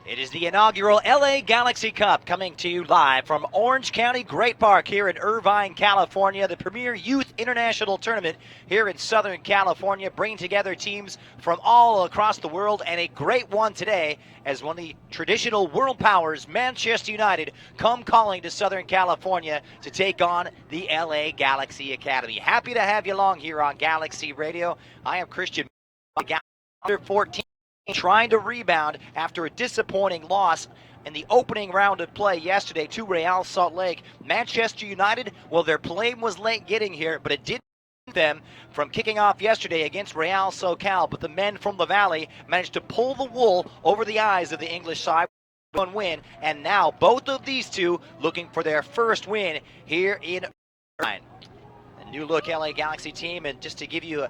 It is the inaugural LA Galaxy Cup coming to you live from Orange County Great Park here in Irvine, California. The premier youth international tournament here in Southern California, bringing together teams from all across the world, and a great one today as one of the traditional world powers, Manchester United, come calling to Southern California to take on the LA Galaxy Academy. Happy to have you along here on Galaxy Radio. I am Christian, under 14. Trying to rebound after a disappointing loss in the opening round of play yesterday to Real Salt Lake. Manchester United, well, their plane was late getting here, but it didn't keep them from kicking off yesterday against Real SoCal. But the men from the Valley managed to pull the wool over the eyes of the English side. One win, and now both of these two looking for their first win here in Irvine. A new look LA Galaxy team, and just to give you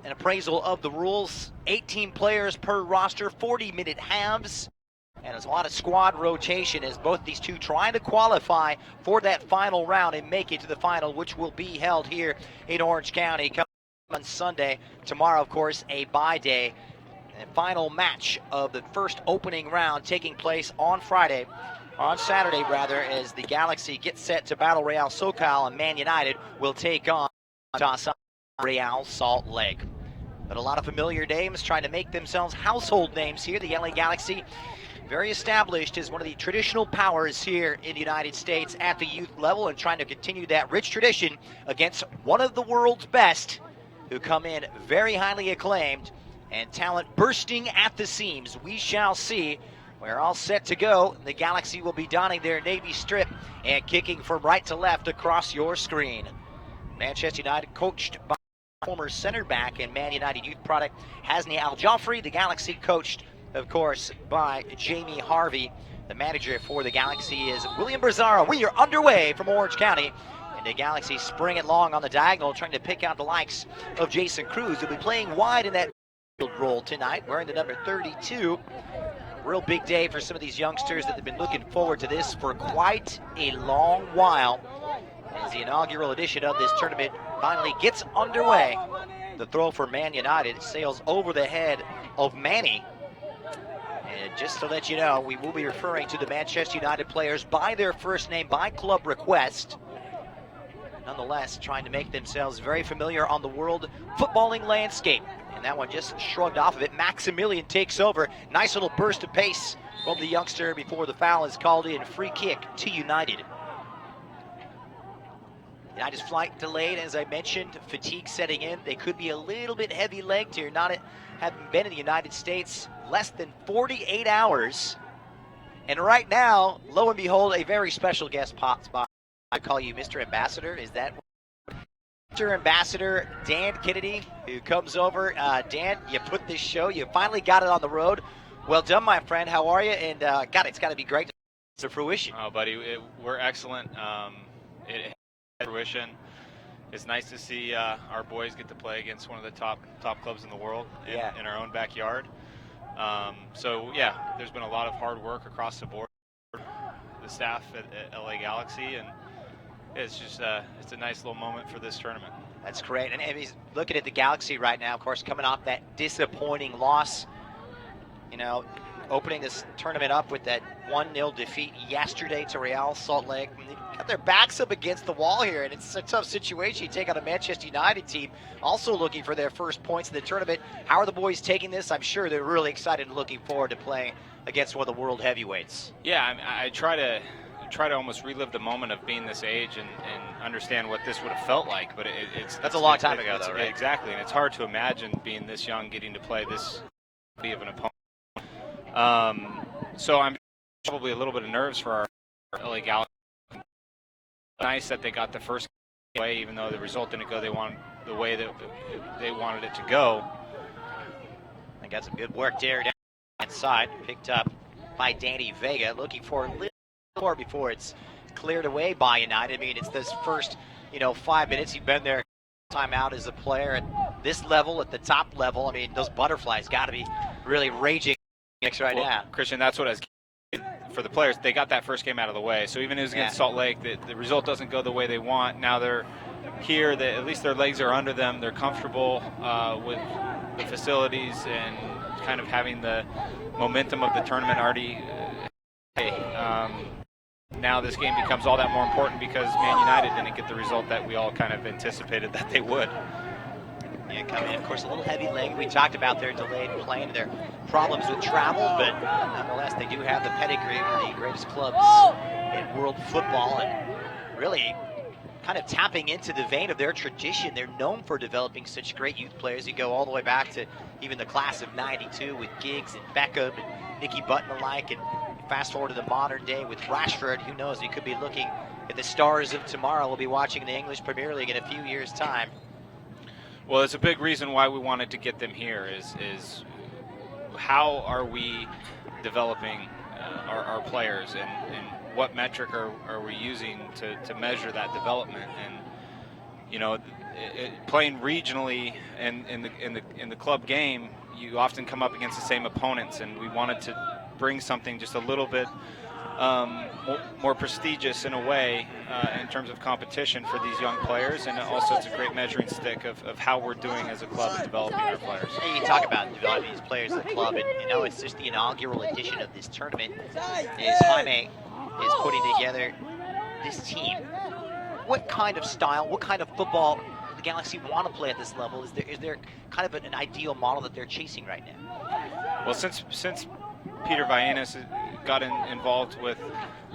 an appraisal of the rules, 18 players per roster, 40-minute halves, and there's a lot of squad rotation as both these two trying to qualify for that final round and make it to the final, which will be held here in Orange County on Sunday. Tomorrow, of course, a bye day. And final match of the first opening round taking place on Saturday, as the Galaxy get set to battle Real SoCal, and Man United will take on Real Salt Lake. But a lot of familiar names trying to make themselves household names here. The LA Galaxy, very established as one of the traditional powers here in the United States at the youth level, and trying to continue that rich tradition against one of the world's best, who come in very highly acclaimed and talent bursting at the seams. We shall see. We're all set to go. The Galaxy will be donning their navy strip and kicking from right to left across your screen. Manchester United coached by former center back and Man United youth product Hasni Al-Jafri. The Galaxy coached, of course, by Jamie Harvey. The manager for the Galaxy is William Brazzaro. We are underway from Orange County, and the Galaxy spring it long on the diagonal, trying to pick out the likes of Jason Cruz, who'll be playing wide in that role tonight, wearing the number 32. Real big day for some of these youngsters that have been looking forward to this for quite a long while, as the inaugural edition of this tournament finally gets underway. The throw for Man United sails over the head of Manny. And just to let you know, we will be referring to the Manchester United players by their first name, by club request. Nonetheless, trying to make themselves very familiar on the world footballing landscape. And that one just shrugged off of it. Maximilian takes over. Nice little burst of pace from the youngster before the foul is called in. Free kick to United. United's flight delayed, as I mentioned, fatigue setting in. They could be a little bit heavy-legged here, having been in the United States less than 48 hours. And right now, lo and behold, a very special guest pops by. I call you Mr. Ambassador. Is that Mr. Ambassador Dan Kennedy, who comes over? Dan, you put this show, you finally got it on the road. Well done, my friend. How are you? And God, it's got to be great to fruition. Oh, buddy, we're excellent. It fruition. It's nice to see our boys get to play against one of the top clubs in the world in our own backyard. So yeah, there's been a lot of hard work across the board, the staff at LA Galaxy, and it's just it's a nice little moment for this tournament. That's great. And he's looking at the Galaxy right now, of course, coming off that disappointing loss. You know, opening this tournament up with that 1-0 defeat yesterday to Real Salt Lake. They got their backs up against the wall here, and it's a tough situation. You take on a Manchester United team also looking for their first points in the tournament. How are the boys taking this? I'm sure they're really excited and looking forward to playing against one of the world heavyweights. Yeah, I try to almost relive the moment of being this age and understand what this would have felt like, but that's a long time ago, though, right? Exactly, and it's hard to imagine being this young, getting to play this big of an opponent. So I'm probably a little bit of nerves for our LA Galaxy. Nice that they got the first way, even though the result didn't go the way that they wanted it to go. I got some good work there down inside, picked up by Danny Vega, looking for a little more before it's cleared away by United. I mean, it's this first, 5 minutes. You've been there time out as a player at this level, at the top level. I mean, those butterflies got to be really raging right now. Christian, that's what I was for the players. They got that first game out of the way. So even as against Salt Lake, the result doesn't go the way they want. Now they're here. At least their legs are under them. They're comfortable with the facilities and kind of having the momentum of the tournament already. Now this game becomes all that more important because Man United didn't get the result that we all kind of anticipated that they would. Yeah, coming in, of course, a little heavy leg. We talked about their delayed play and their problems with travel, but nonetheless, they do have the pedigree, one of the greatest clubs in world football, and really kind of tapping into the vein of their tradition. They're known for developing such great youth players. You go all the way back to even the class of '92 with Giggs and Beckham and Nicky Button alike, and fast forward to the modern day with Rashford. Who knows? We could be looking at the stars of tomorrow. We'll be watching the English Premier League in a few years' time. Well, it's a big reason why we wanted to get them here is how are we developing our players, and what metric are we using to measure that development? And you know, playing regionally and in the club game, you often come up against the same opponents, and we wanted to bring something just a little bit more prestigious in a way in terms of competition for these young players, and also it's a great measuring stick of how we're doing as a club in developing our players. You talk about developing these players at the club, and you know, it's just the inaugural edition of this tournament. Jaime is putting together this team. What kind of style, what kind of football the Galaxy want to play at this level? Is there kind of an ideal model that they're chasing right now? Well, since Peter Vayenas got involved with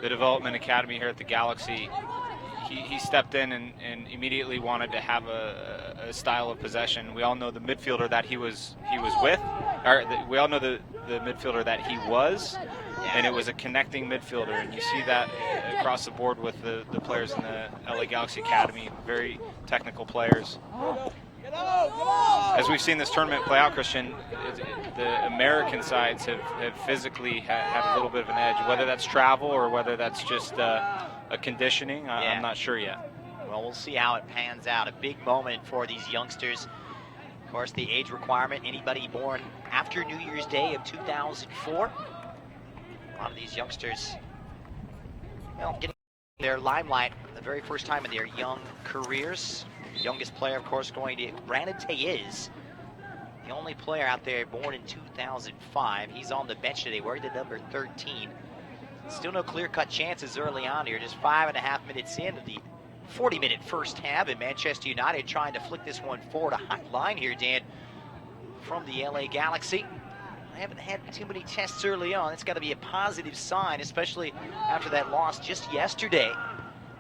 the development academy here at the Galaxy, he stepped in and immediately wanted to have a style of possession. We all know the midfielder that he was with, or we all know the midfielder that he was, and it was a connecting midfielder, and you see that across the board with the players in the LA Galaxy Academy, very technical players. As we've seen this tournament play out, Christian, the American sides have physically had a little bit of an edge, whether that's travel or whether that's just a conditioning. I'm not sure yet. Well, we'll see how it pans out. A big moment for these youngsters. Of course, the age requirement, anybody born after New Year's Day of 2004. A lot of these youngsters, getting their limelight the very first time in their young careers. Youngest player, of course, going to Brandon Tellez, the only player out there born in 2005. He's on the bench today, wearing the number 13. Still no clear-cut chances early on here. Just 5.5 minutes into the 40-minute first half, and Manchester United trying to flick this one forward a high line here, Dan, from the LA Galaxy. I haven't had too many tests early on. It's got to be a positive sign, especially after that loss just yesterday.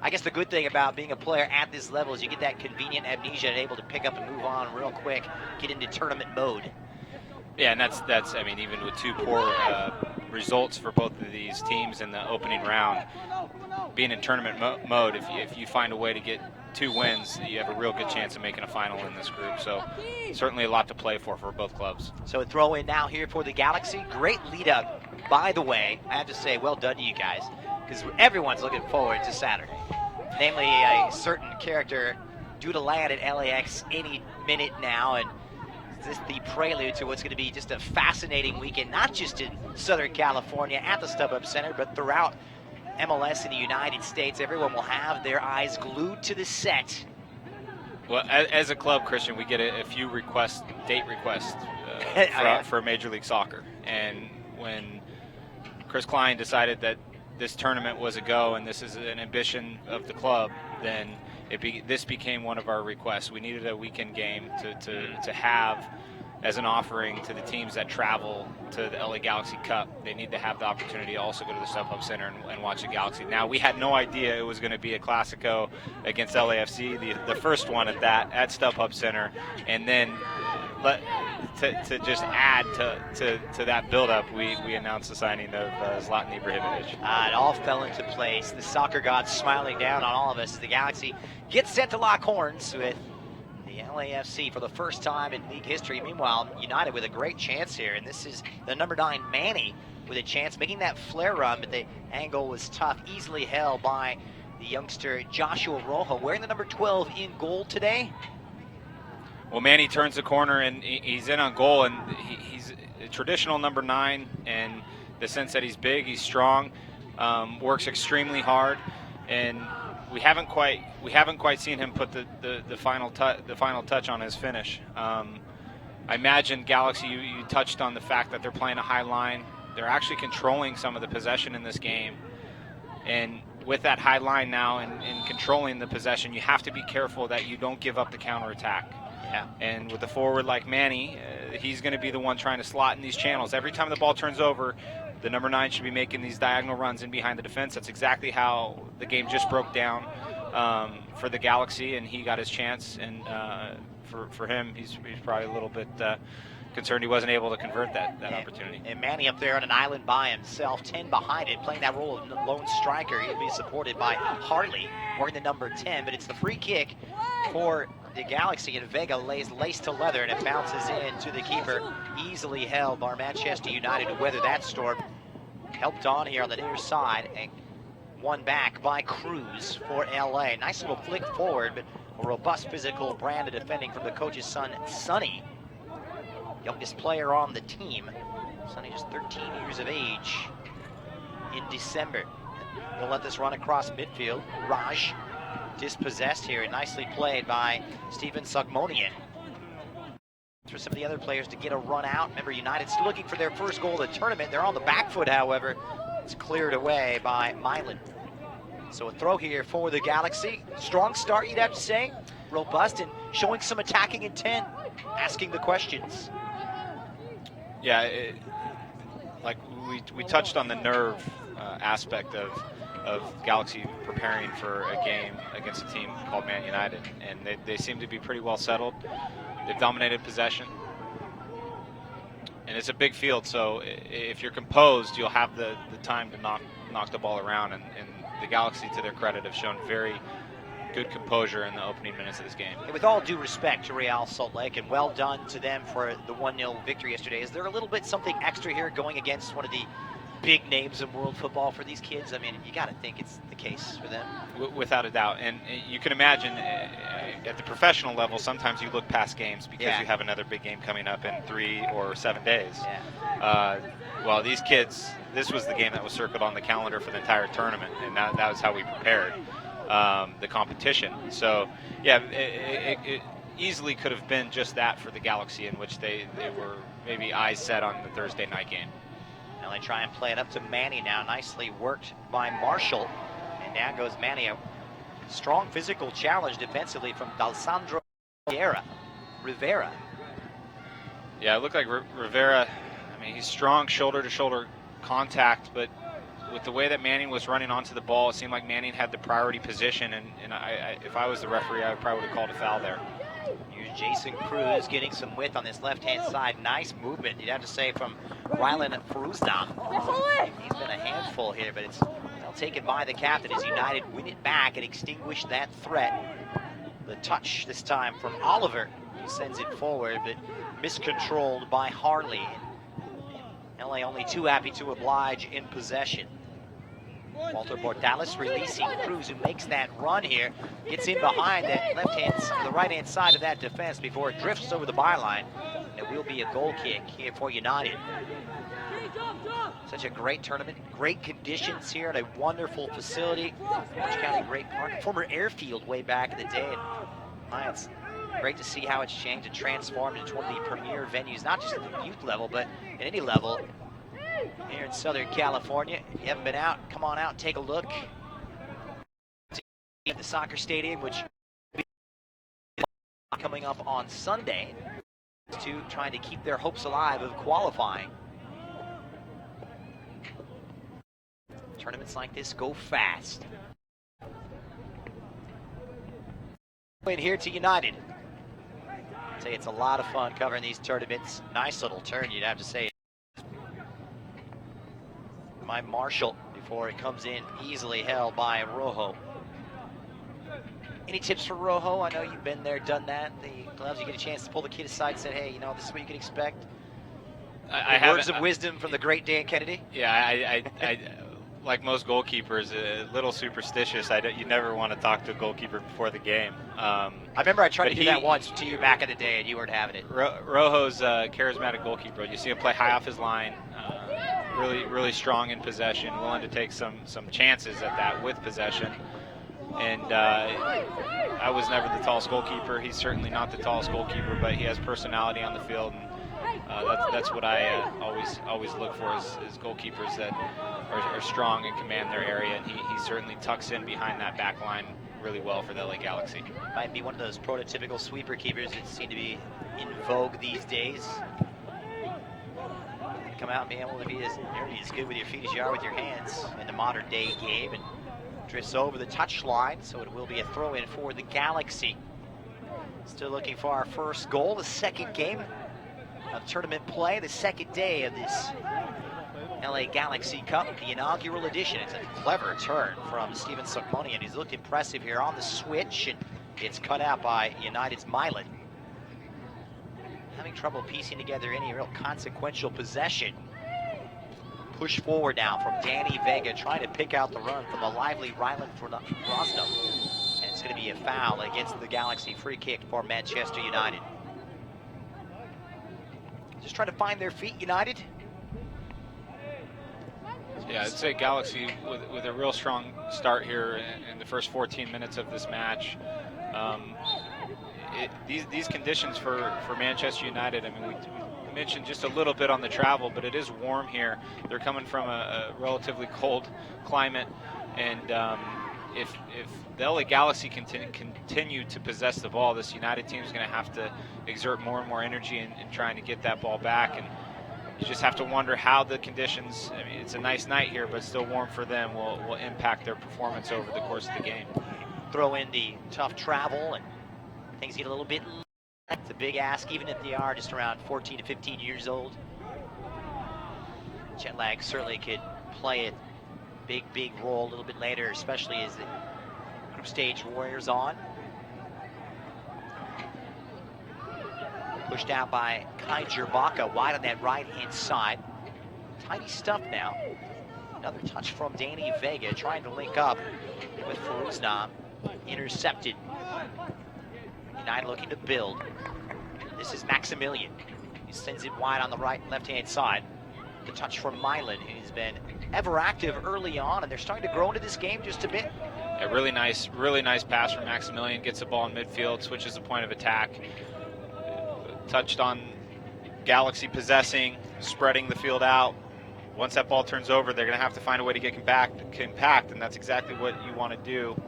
I guess the good thing about being a player at this level is you get that convenient amnesia and able to pick up and move on real quick, get into tournament mode. Yeah, and that's I mean, even with two poor results for both of these teams in the opening round, being in tournament mode, if you find a way to get 2 wins, you have a real good chance of making a final in this group. So certainly a lot to play for both clubs. So a throw in now here for the Galaxy. Great lead up, by the way. I have to say, well done to you guys, because everyone's looking forward to Saturday. Namely, a certain character due to land at LAX any minute now, and this is the prelude to what's going to be just a fascinating weekend, not just in Southern California at the StubHub Center, but throughout MLS in the United States. Everyone will have their eyes glued to the set. Well, as a club, Christian, we get a few date requests for Major League Soccer. And when Chris Klein decided that this tournament was a go and this is an ambition of the club, then this became one of our requests. We needed a weekend game to have as an offering to the teams that travel to the LA Galaxy Cup. They need to have the opportunity to also go to the StubHub Center and watch the Galaxy. Now, we had no idea it was going to be a Clasico against LAFC, the first one at StubHub Center, and then to just add to that build-up, we announced the signing of Zlatan Ibrahimovic. It all fell into place. The soccer gods smiling down on all of us as the Galaxy gets set to lock horns with the LAFC for the first time in league history. Meanwhile, United with a great chance here, and this is the number 9 Manny with a chance, making that flare run, but the angle was tough, easily held by the youngster Joshua Rojo, wearing the number 12 in goal today. Well, Manny turns the corner and he's in on goal, and he's a traditional number 9 in the sense that he's big, he's strong, works extremely hard, and we haven't quite seen him put the final touch on his finish. I imagine Galaxy, you touched on the fact that they're playing a high line. They're actually controlling some of the possession in this game. And with that high line now and controlling the possession, you have to be careful that you don't give up the counterattack. Yeah. And with a forward like Manny, he's going to be the one trying to slot in these channels. Every time the ball turns over, the number 9 should be making these diagonal runs in behind the defense. That's exactly how the game just broke down for the Galaxy, and he got his chance. And for him, he's probably a little bit concerned he wasn't able to convert that opportunity. And Manny up there on an island by himself, 10 behind it, playing that role of lone striker. He'll be supported by Harley, wearing the number 10, but it's the free kick for the Galaxy, and Vega lays lace to leather, and it bounces in to the keeper. Easily held by Manchester United to weather that storm. Helped on here on the near side, and won back by Cruz for LA. Nice little flick forward, but a robust physical brand of defending from the coach's son, Sonny. Youngest player on the team. Sonny just 13 years of age in December. They'll let this run across midfield. Raj dispossessed here and nicely played by Steven Sugmonian. For some of the other players to get a run out. Remember, United's looking for their first goal of the tournament. They're on the back foot, however. It's cleared away by Milan. So a throw here for the Galaxy. Strong start, you'd have to say. Robust and showing some attacking intent. Asking the questions. Yeah, like we touched on the nerve aspect of Galaxy preparing for a game against a team called Man United, and they seem to be pretty well settled. They've dominated possession, and it's a big field, so if you're composed, you'll have the time to knock the ball around, and the Galaxy, to their credit, have shown very good composure in the opening minutes of this game. And with all due respect to Real Salt Lake, and well done to them for the 1-0 victory yesterday, is there a little bit something extra here going against one of the big names in world football for these kids? I mean, you got to think it's the case for them. Without a doubt. And you can imagine at the professional level, sometimes you look past games because you have another big game coming up in 3 or 7 days. Yeah. Well, these kids, this was the game that was circled on the calendar for the entire tournament, and that was how we prepared the competition. So, yeah, it easily could have been just that for the Galaxy, in which they were maybe eyes set on the Thursday night game. Now they try and play it up to Manny now. Nicely worked by Marshall. And now goes Manny. A strong physical challenge defensively from D'Alessandro Rivera. Yeah, it looked like Rivera, I mean, he's strong shoulder-to-shoulder contact, but with the way that Manning was running onto the ball, it seemed like Manning had the priority position, and if I was the referee, I probably would have called a foul there. Here's Jason Cruz getting some width on this left-hand side. Nice movement, you'd have to say, from Rylan Farousdam. He's been a handful here, but it's well taken by the captain as United win it back and extinguish that threat. The touch this time from Oliver, who sends it forward, but miscontrolled by Harley. LA only too happy to oblige in possession. Walter Bordalis releasing Cruz, who makes that run here, gets in behind that the right-hand side of that defense before it drifts over the byline. It will be a goal kick here for United. Such a great tournament, great conditions here at a wonderful facility. Orange County Great Park, former airfield way back in the day. And it's great to see how it's changed and transformed into one of the premier venues, not just at the youth level, but at any level here in Southern California. If you haven't been out, come on out and take a look at the soccer stadium, which will be coming up on Sunday, to trying to keep their hopes alive of qualifying. Tournaments like this go fast. In here to United. I'd say it's a lot of fun covering these tournaments. Nice little turn, you'd have to say. By Marshall before it comes in, easily held by Rojo. Any tips for Rojo? I know you've been there, done that. The gloves, you get a chance to pull the kid aside and say, hey, you know, this is what you can expect. Words of wisdom from the great Dan Kennedy. Yeah, I like most goalkeepers, a little superstitious. You never want to talk to a goalkeeper before the game. I remember I tried to do that once to you back in the day, and you weren't having it. Rojo's a charismatic goalkeeper. You see him play high off his line, really strong in possession, willing to take some chances at that with possession. And I was never the tallest goalkeeper. He's certainly not the tallest goalkeeper, but he has personality on the field, and that's what I always look for is goalkeepers that are strong and command their area. And he certainly tucks in behind that back line really well for the LA Galaxy. Might be one of those prototypical sweeper keepers that seem to be in vogue these days. Come out and be able to be as good with your feet as you are with your hands in the modern day game, and drifts over the touch line, so it will be a throw in for the Galaxy. Still looking for our first goal, the second game of tournament play, the second day of this LA Galaxy Cup, the inaugural edition. It's a clever turn from Steven Sokmonian. He's looked impressive here on the switch, and it's cut out by United's Milan. Having trouble piecing together any real consequential possession. Push forward now from Danny Vega, trying to pick out the run from the lively Ryland Frosno. And it's going to be a foul against the Galaxy. Free kick for Manchester United. Just trying to find their feet, United. Yeah, I'd say Galaxy with a real strong start here in the first 14 minutes of this match. These conditions for Manchester United, I mean, we mentioned just a little bit on the travel, but it is warm here. They're coming from a relatively cold climate, and if the LA Galaxy continue to possess the ball, this United team is going to have to exert more and more energy in trying to get that ball back. And you just have to wonder how the conditions, I mean, it's a nice night here, but still warm for them, will impact their performance over the course of the game. Throw in the tough travel, and things get a little bit, it's a big ask, even if they are just around 14 to 15 years old. Jet lag certainly could play a big role a little bit later, especially as the group stage wears on. Pushed out by Kai Jerbaka, wide on that right-hand side. Tidy stuff now. Another touch from Danny Vega, trying to link up with Farouzna. Intercepted. United looking to build. This is Maximilian. He sends it wide on the right and left-hand side. The touch from Milan, who's been ever active early on, and they're starting to grow into this game just a bit. A really nice pass from Maximilian. Gets the ball in midfield, switches the point of attack. Touched on Galaxy possessing, spreading the field out. Once that ball turns over, they're going to have to find a way to get compact, and that's exactly what you want to do.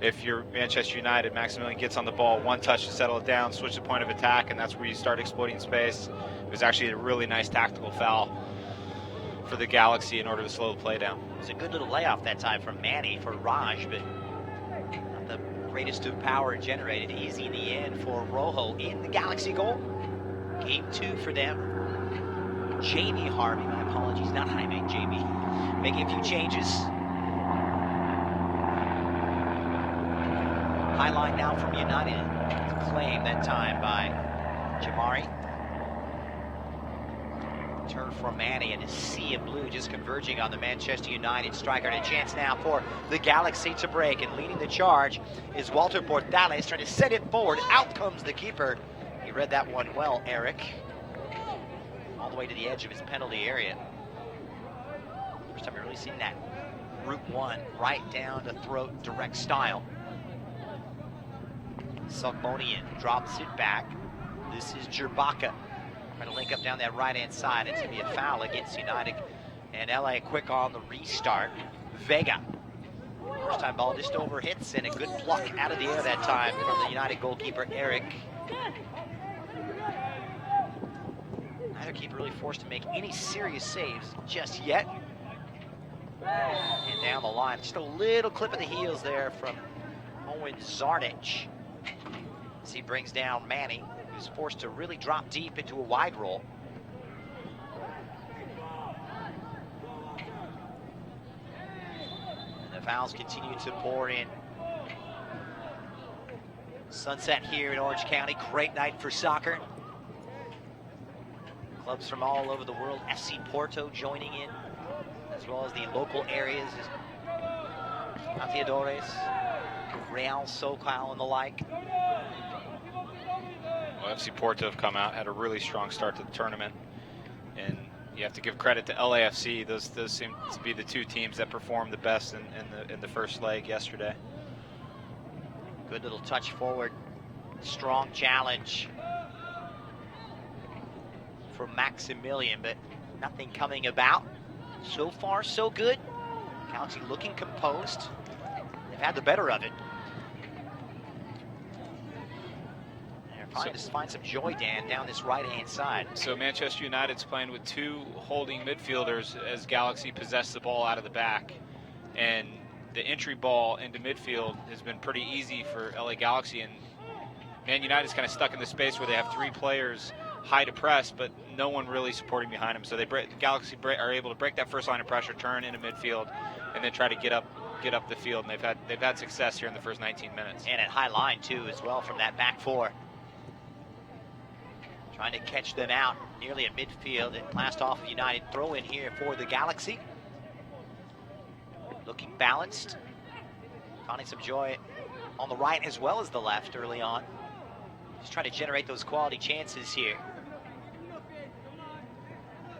If you're Manchester United, Maximilian gets on the ball, one touch to settle it down, switch the point of attack, and that's where you start exploiting space. It was actually a really nice tactical foul for the Galaxy in order to slow the play down. It was a good little layoff that time from Manny for Raj, but not the greatest of power generated. Easy in the end for Rojo in the Galaxy goal. Game 2 for them. Jamie Harvey, my apologies, not Jaime, Jamie, making a few changes. Highlight now from United, claim that time by Jamari. Turn from Manny, and a sea of blue just converging on the Manchester United striker. And a chance now for the Galaxy to break, and leading the charge is Walter Portales, trying to set it forward. Out comes the keeper. He read that one well, Eric. All the way to the edge of his penalty area. First time we've really seen that Route 1 right down the throat direct style. Sokmonian drops it back. This is Jerbaka. Trying to link up down that right-hand side. It's going to be a foul against United. And LA quick on the restart. Vega. First time ball just over hits, and a good pluck out of the air that time from the United goalkeeper, Eric. Neither keeper really forced to make any serious saves just yet. And down the line, just a little clip of the heels there from Owen Zarnich. As he brings down Manny, who's forced to really drop deep into a wide roll. And the fouls continue to pour in. Sunset here in Orange County, great night for soccer. Clubs from all over the world, FC Porto joining in, as well as the local areas, Antiadores, Real Socal and the like. Well, FC Porto have come out, had a really strong start to the tournament, and you have to give credit to LAFC. Those seem to be the two teams that performed the best in the first leg yesterday. Good little touch forward. Strong challenge from Maximilian, but nothing coming about. So far, so good. Galaxy looking composed. They've had the better of it. Trying to find some joy, Dan, down this right-hand side. So Manchester United's playing with two holding midfielders as Galaxy possess the ball out of the back. And the entry ball into midfield has been pretty easy for LA Galaxy. And Man United's kind of stuck in the space where they have three players high to press, but no one really supporting behind them. So Galaxy are able to break that first line of pressure, turn into midfield, and then try to get up the field. And they've had success here in the first 19 minutes. And at high line, too, as well, from that back four. Trying to catch them out nearly at midfield. And last off of United throw in here for the Galaxy. Looking balanced. Finding some joy on the right as well as the left early on. Just trying to generate those quality chances here.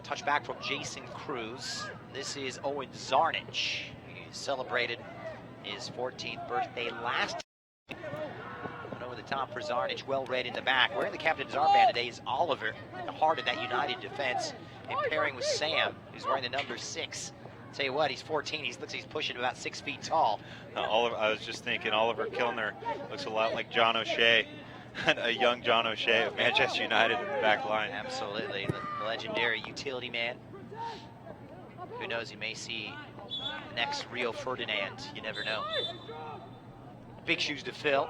Touch back from Jason Cruz. This is Owen Zarnich. He celebrated his 14th birthday last. Over the top for Zarnich, well read in the back. Wearing the captain's armband today is Oliver, the heart of that United defense, and pairing with Sam, who's wearing the number 6. Tell you what, he's 14. He looks he's pushing about 6 feet tall. Oliver, I was just thinking, Oliver Kilner looks a lot like John O'Shea, a young John O'Shea of Manchester United in the back line. Absolutely, the legendary utility man. Who knows? You may see the next Rio Ferdinand. You never know. Big shoes to fill.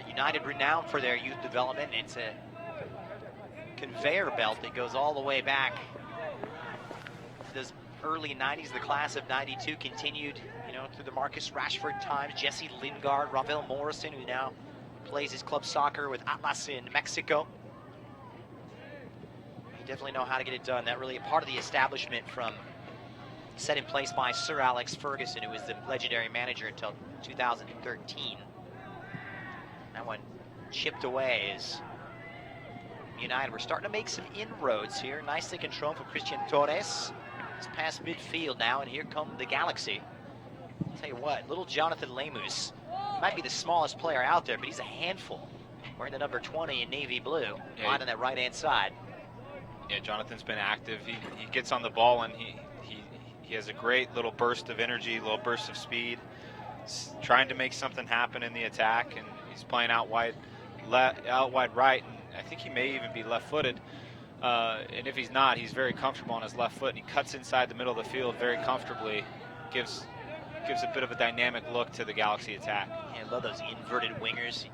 United renowned for their youth development. It's a conveyor belt that goes all the way back to those early 90s. The class of 92 continued, through the Marcus Rashford times. Jesse Lingard, Ravel Morrison, who now plays his club soccer with Atlas in Mexico. You definitely know how to get it done. That really a part of the establishment from set in place by Sir Alex Ferguson, who was the legendary manager until 2013. That one chipped away as United were starting to make some inroads here. Nicely controlled from Christian Torres. It's past midfield now, and here come the Galaxy. I'll tell you what, little Jonathan Lemus might be the smallest player out there, but he's a handful. Wearing the number 20 in navy blue, right on that right-hand side. Yeah, Jonathan's been active. He gets on the ball, and he has a great little burst of energy, little burst of speed. He's trying to make something happen in the attack, and he's playing out wide right, and I think he may even be left-footed. And if he's not, he's very comfortable on his left foot, and he cuts inside the middle of the field very comfortably. Gives a bit of a dynamic look to the Galaxy attack. Yeah, I love those inverted wingers.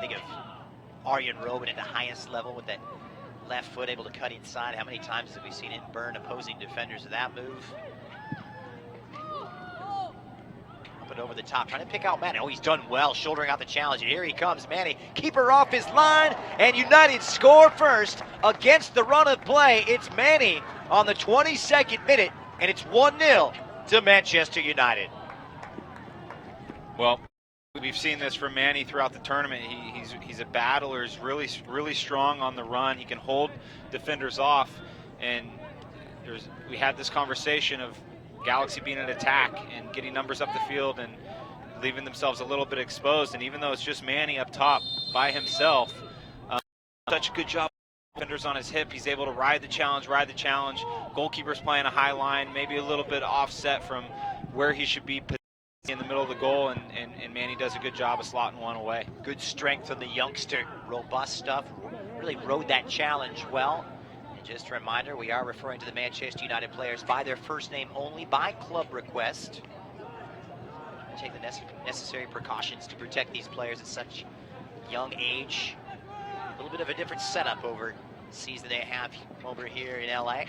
Think of Arjen Robben at the highest level with that left foot able to cut inside. How many times have we seen it burn opposing defenders with that move? Up and over the top, trying to pick out Manny. Oh, he's done well, shouldering out the challenge. And here he comes, Manny. Keeper off his line, and United score first against the run of play. It's Manny on the 22nd minute, and it's 1-0 to Manchester United. Well, we've seen this from Manny throughout the tournament. He's a battler. He's really strong on the run. He can hold defenders off. And we had this conversation of Galaxy being an attack and getting numbers up the field and leaving themselves a little bit exposed. And even though it's just Manny up top by himself, such a good job. Defenders on his hip. He's able to ride the challenge. Goalkeeper's playing a high line, maybe a little bit offset from where he should be in the middle of the goal, and Manny does a good job of slotting one away. Good strength from the youngster, robust stuff, really rode that challenge well. And just a reminder, we are referring to the Manchester United players by their first name only, by club request. Take the necessary precautions to protect these players at such young age. A little bit of a different setup over the season they have over here in LA.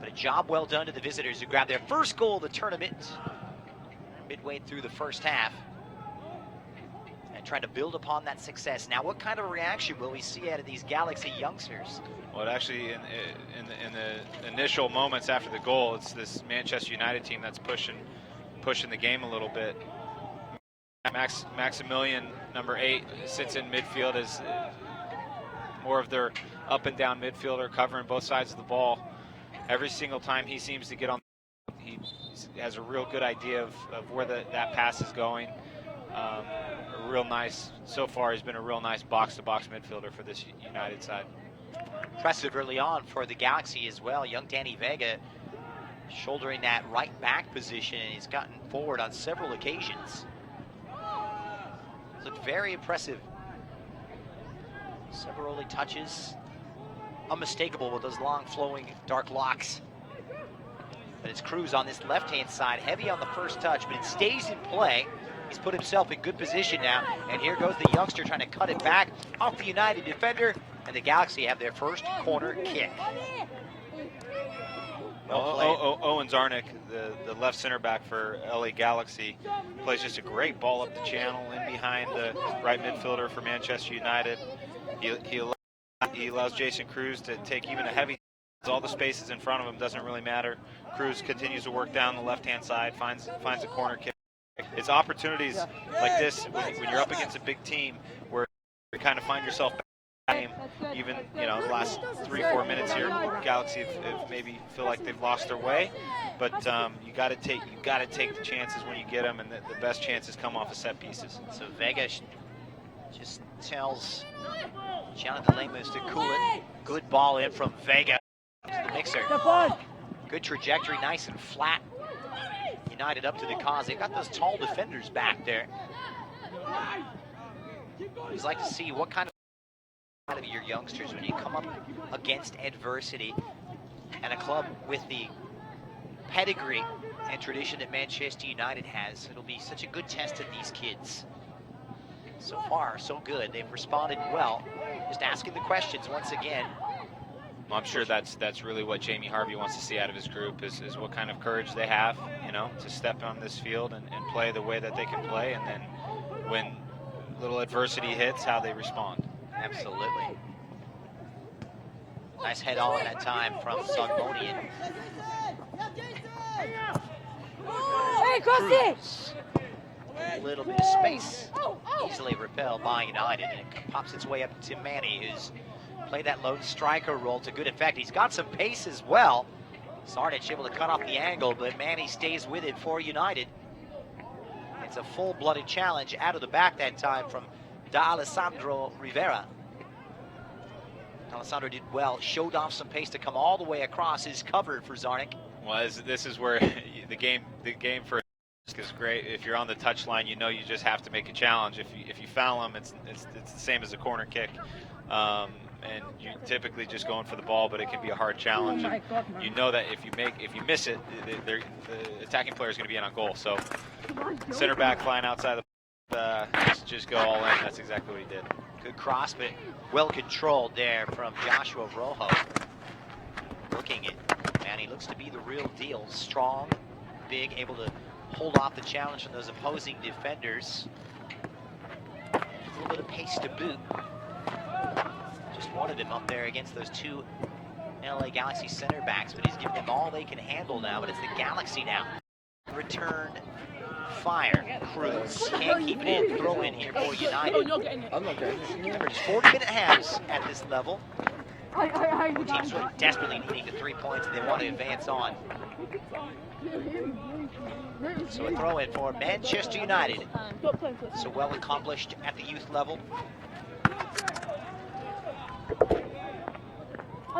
But a job well done to the visitors who grabbed their first goal of the tournament midway through the first half, and trying to build upon that success. Now, what kind of reaction will we see out of these Galaxy youngsters? Well, actually, in the initial moments after the goal, it's this Manchester United team that's pushing the game a little bit. Maximilian, number 8, sits in midfield as more of their up and down midfielder, covering both sides of the ball. Every single time he seems to get on, he has a real good idea of where that pass is going. A real nice, so far he's been a real nice box-to-box midfielder for this United side. Impressive early on for the Galaxy as well. Young Danny Vega shouldering that right back position, and he's gotten forward on several occasions. Looked very impressive. Several early touches. Unmistakable with those long flowing dark locks. But it's Cruz on this left-hand side, heavy on the first touch, but it stays in play. He's put himself in good position now, and here goes the youngster trying to cut it back off the United defender, and the Galaxy have their first corner kick. Owen Zarnik, the left center back for LA Galaxy, plays just a great ball up the channel in behind the right midfielder for Manchester United. He allows Jason Cruz to take even a heavy. All the spaces in front of him, doesn't really matter. Cruz continues to work down the left-hand side, finds a corner kick. It's opportunities like this when you're up against a big team where you kind of find yourself back in the game. Even the last 3-4 minutes here, Galaxy have maybe feel like they've lost their way, but you got to take the chances when you get them, and the best chances come off of set pieces. So Vega just tells Jonathan Lemos to cool it. Good ball in from Vega to the mixer. Good trajectory, nice and flat. United up to the cause. They've got those tall defenders back there. Always like to see what kind of your youngsters when you come up against adversity, and a club with the pedigree and tradition that Manchester United has. It'll be such a good test of these kids. So far, so good. They've responded well. Just asking the questions once again. Well, I'm sure that's really what Jamie Harvey wants to see out of his group is what kind of courage they have, to step on this field and play the way that they can play, and then when little adversity hits, how they respond. Absolutely. Nice head on that time from Sogmonian. Cruz. A little bit of space. Easily repelled by United, and it pops its way up to Manny, who's played that lone striker role to good effect. He's got some pace as well. Sarnich able to cut off the angle, but Manny stays with it for United. It's a full-blooded challenge out of the back that time from D'Alessandro Rivera. Alessandro did well, showed off some pace to come all the way across his cover for Zarnik. Well, this is where the game for is great. If you're on the touchline, you just have to make a challenge. If you foul them, it's the same as a corner kick. And you're typically just going for the ball, but it can be a hard challenge. And you know that if you miss it, the attacking player is going to be in on goal. So center back flying outside just go all in. That's exactly what he did. Good cross, but well controlled there from Joshua Rojo. Looking at Manny, looks to be the real deal. Strong, big, able to hold off the challenge from those opposing defenders. A little bit of pace to boot. Just wanted him up there against those two LA Galaxy center backs, but he's given them all they can handle now. But it's the Galaxy now. Return fire. Cruz can't keep it in. Throw in here for United. Remember, it's 40-minute halves at this level. The team's really desperately needing the 3 points, and they want to advance on. So a throw in for Manchester United. So well accomplished at the youth level.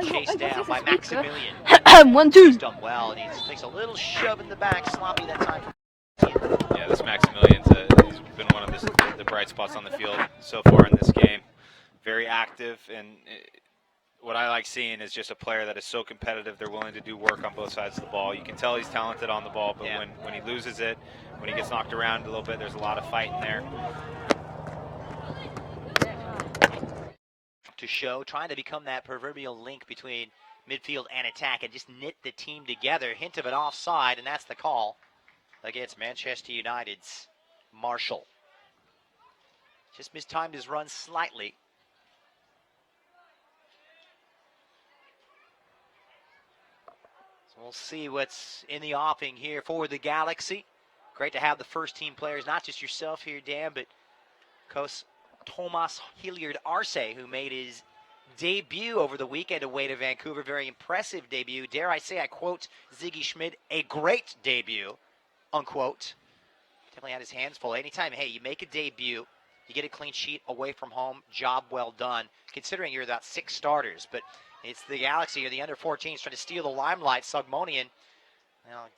Chased down by Maximilian. 1-2. He's done well, and he takes a little shove in the back, sloppy that time. Yeah, this Maximilian's he's been one of the bright spots on the field so far in this game. Very active, and what I like seeing is just a player that is so competitive. They're willing to do work on both sides of the ball. You can tell he's talented on the ball, but when he loses it, when he gets knocked around a little bit, there's a lot of fight in there. To show, trying to become that proverbial link between midfield and attack and just knit the team together. Hint of an offside, and that's the call against Manchester United's Marshall. Just mistimed his run slightly. So we'll see what's in the offing here for the Galaxy. Great to have the first team players, not just yourself here, Dan, but Coach Thomas Hilliard Arce, who made his debut over the weekend away to Vancouver. Very impressive debut. Dare I say, I quote Ziggy Schmidt, a great debut, unquote. Definitely had his hands full. Anytime, hey, you make a debut, you get a clean sheet away from home, job well done, considering you're about 6 starters. But it's the Galaxy or the under-14s trying to steal the limelight. Sugmonian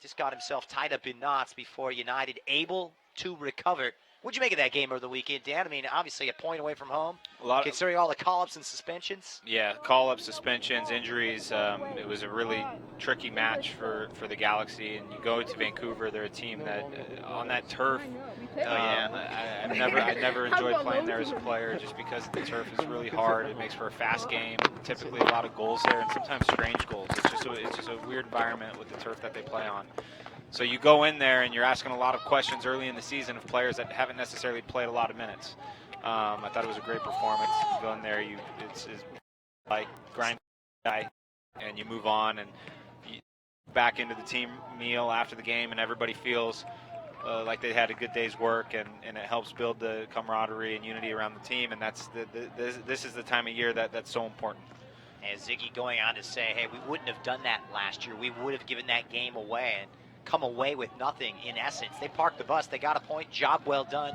just got himself tied up in knots before United able to recover. What'd you make of that game over the weekend, Dan? I mean, obviously a point away from home, considering all the call-ups and suspensions. Yeah, call-ups, suspensions, injuries. It was a really tricky match for the Galaxy. And you go to Vancouver, they're a team that on that turf. I never enjoyed playing there as a player just because the turf is really hard. It makes for a fast game. Typically, a lot of goals there, and sometimes strange goals. It's just a weird environment with the turf that they play on. So you go in there and you're asking a lot of questions early in the season of players that haven't necessarily played a lot of minutes. I thought it was a great performance. You go in there, it's like grind guy, and you move on and you back into the team meal after the game, and everybody feels like they had a good day's work, and it helps build the camaraderie and unity around the team. And that's this is the time of year that's so important. And Ziggy going on to say, hey, we wouldn't have done that last year. We would have given that game away and come away with nothing, in essence. They parked the bus. They got a point. Job well done.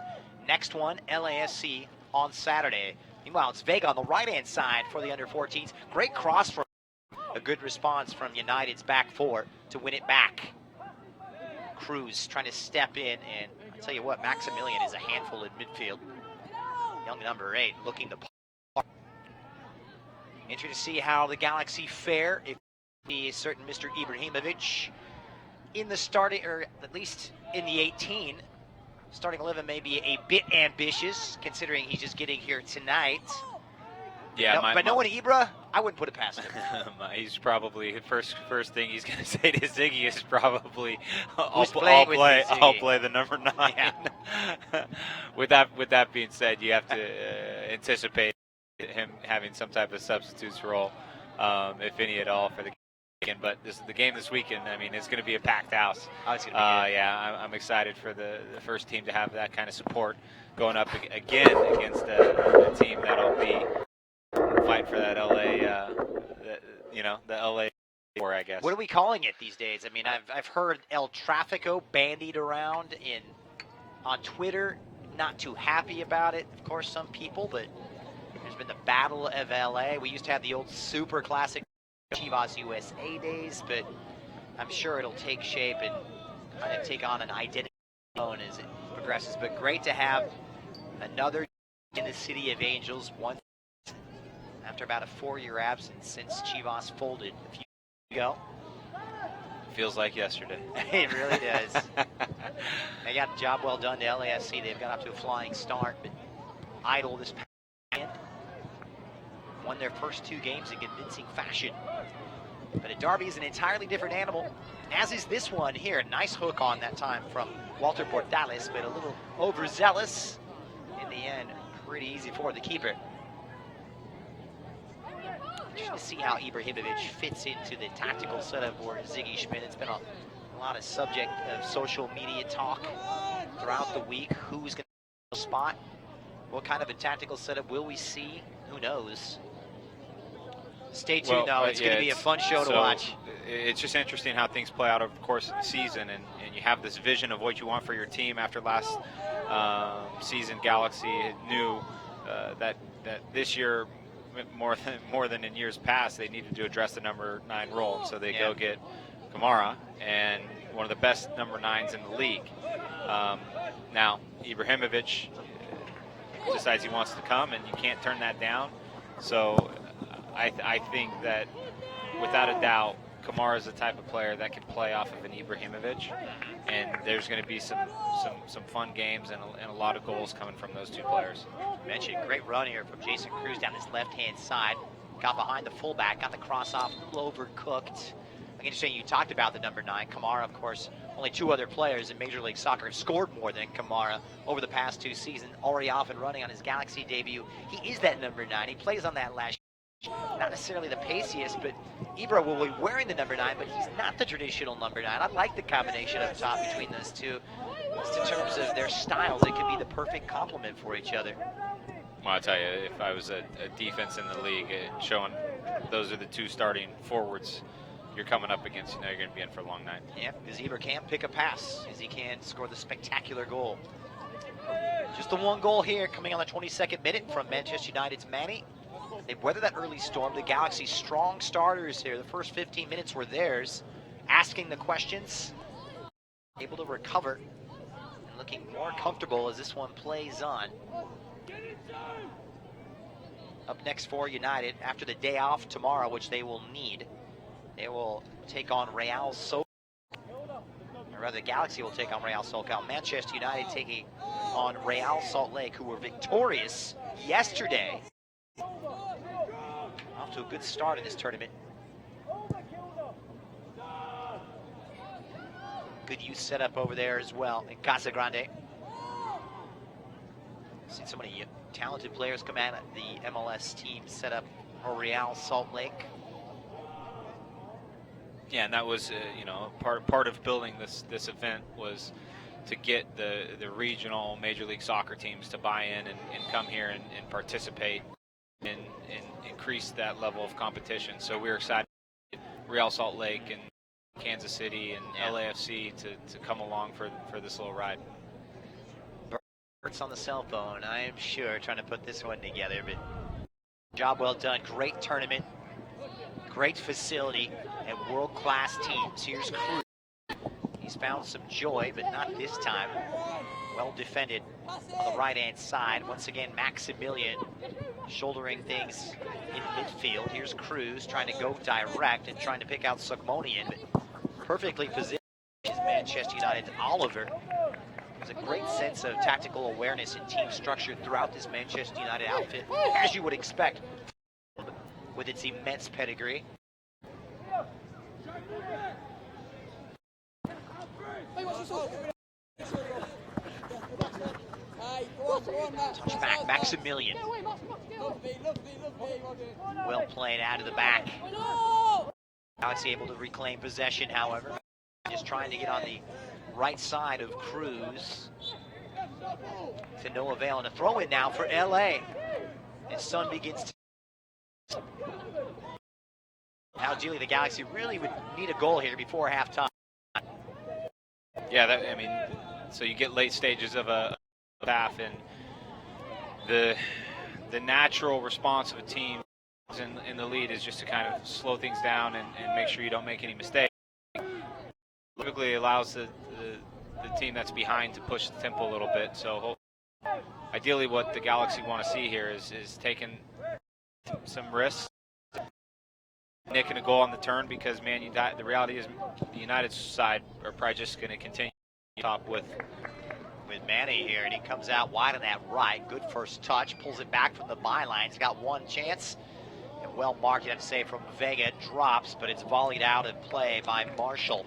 Next one, LASC on Saturday. Meanwhile, it's Vega on the right-hand side for the under-14s. Great cross from a good response from United's back four to win it back. Cruz trying to step in, and I'll tell you what, Maximilian is a handful in midfield. Young number 8 looking to park. Interesting to see how the Galaxy fare if the certain Mr. Ibrahimovic in the starting, or at least in the 18. Starting 11 may be a bit ambitious, considering he's just getting here tonight. Yeah, but knowing Ibra, I wouldn't put it past him. He's probably first thing he's going to say to Ziggy is probably, "I'll play the number 9." Yeah. With that being said, you have to anticipate him having some type of substitutes role, if any at all, for the. But the game this weekend, I mean, it's going to be a packed house. Oh, it's going to be good. Yeah, I'm excited for the first team to have that kind of support going up again against a team that'll be fight for that LA, the LA war, I guess. What are we calling it these days? I mean, I've heard El Trafico bandied around on Twitter. Not too happy about it, of course, some people, but there's been the Battle of LA. We used to have the old super classic Chivas USA days, but I'm sure it'll take shape and kind of take on an identity as it progresses. But great to have another in the City of Angels, one after about a 4-year absence since Chivas folded a few years ago. Feels like yesterday. It really does. They got a job well done to LAFC. They've got off to a flying start, but idle this past weekend. Won their first 2 games in convincing fashion. But a derby is an entirely different animal, as is this one here. Nice hook on that time from Walter Portales, but a little overzealous. In the end, pretty easy for the keeper. Interesting to see how Ibrahimovic fits into the tactical setup for Ziggy Schmidt. It's been a lot of subject of social media talk throughout the week. Who's going to spot? What kind of a tactical setup will we see? Who knows? Stay tuned, though. It's going to be a fun show to watch. It's just interesting how things play out over the course of the season, and you have this vision of what you want for your team. After last season, Galaxy knew that this year, more than in years past, they needed to address the number 9 role, and so they go get Kamara, and one of the best number 9s in the league. Now, Ibrahimovic decides he wants to come, and you can't turn that down. So I think that, without a doubt, Kamara is the type of player that can play off of an Ibrahimovic, and there's going to be some fun games and a lot of goals coming from those 2 players. Mentioned great run here from Jason Cruz down his left-hand side. Got behind the fullback, got the cross off, overcooked. Interesting, you talked about the number 9, Kamara, of course. Only 2 other players in Major League Soccer have scored more than Kamara over the past 2 seasons. Already off and running on his Galaxy debut. He is that number 9. He plays on that last. Not necessarily the paciest, but Ibra will be wearing the number 9, but he's not the traditional number 9. I like the combination up top between those 2. Just in terms of their styles, it could be the perfect complement for each other. Well, I'll tell you, if I was a defense in the league, showing those are the two starting forwards you're coming up against, you know you're going to be in for a long night. Yeah, because Eber can't pick a pass, as he can score the spectacular goal. Just the one goal here coming on the 22nd minute from Manchester United's Manny. They've weathered that early storm. The Galaxy strong starters here. The first 15 minutes were theirs, asking the questions, able to recover, and looking more comfortable as this one plays on. Up next for United, after the day off tomorrow, which they will need, they will take on Real Socal. Or rather, the Galaxy will take on Real Socal. Manchester United taking on Real Salt Lake, who were victorious yesterday. Off to a good start in this tournament. Good youth setup over there as well in Casa Grande. Seen so many talented players come out of the MLS team set up for Real Salt Lake. Yeah, and that was you know, part of building this event was to get the regional Major League Soccer teams to buy in and come here and participate and increase that level of competition. So we're excited Real Salt Lake and Kansas City and LAFC to come along for this little ride. Bert's on the cell phone, I am sure, trying to put this one together, but job well done. Great tournament, great facility, and world-class teams. Here's Cruz. He's found some joy, but not this time. Well defended on the right-hand side. Once again, Maximilian shouldering things in midfield. Here's Cruz trying to go direct and trying to pick out Sukmonian, but perfectly positioned is Manchester United's Oliver. There's a great sense of tactical awareness and team structure throughout this Manchester United outfit, as you would expect with its immense pedigree. Touchback, Maximilian. Well played out of the back. Galaxy able to reclaim possession, however. Just trying to get on the right side of Cruz. To no avail, and a throw in now for LA. And Sun begins to... Now, Gilly, the Galaxy really would need a goal here before halftime. Yeah, I mean, so you get late stages of a half, and the natural response of a team in the lead is just to kind of slow things down and make sure you don't make any mistakes. Typically allows the team that's behind to push the tempo a little bit. So ideally what the Galaxy want to see here is taking some risks, nicking a goal on the turn, because, man, the reality is the United side are probably just going to continue top with Manny here, and he comes out wide on that right. Good first touch, pulls it back from the byline. He's got one chance, and well marked, you have to say, from Vega. It drops, but it's volleyed out of play by Marshall.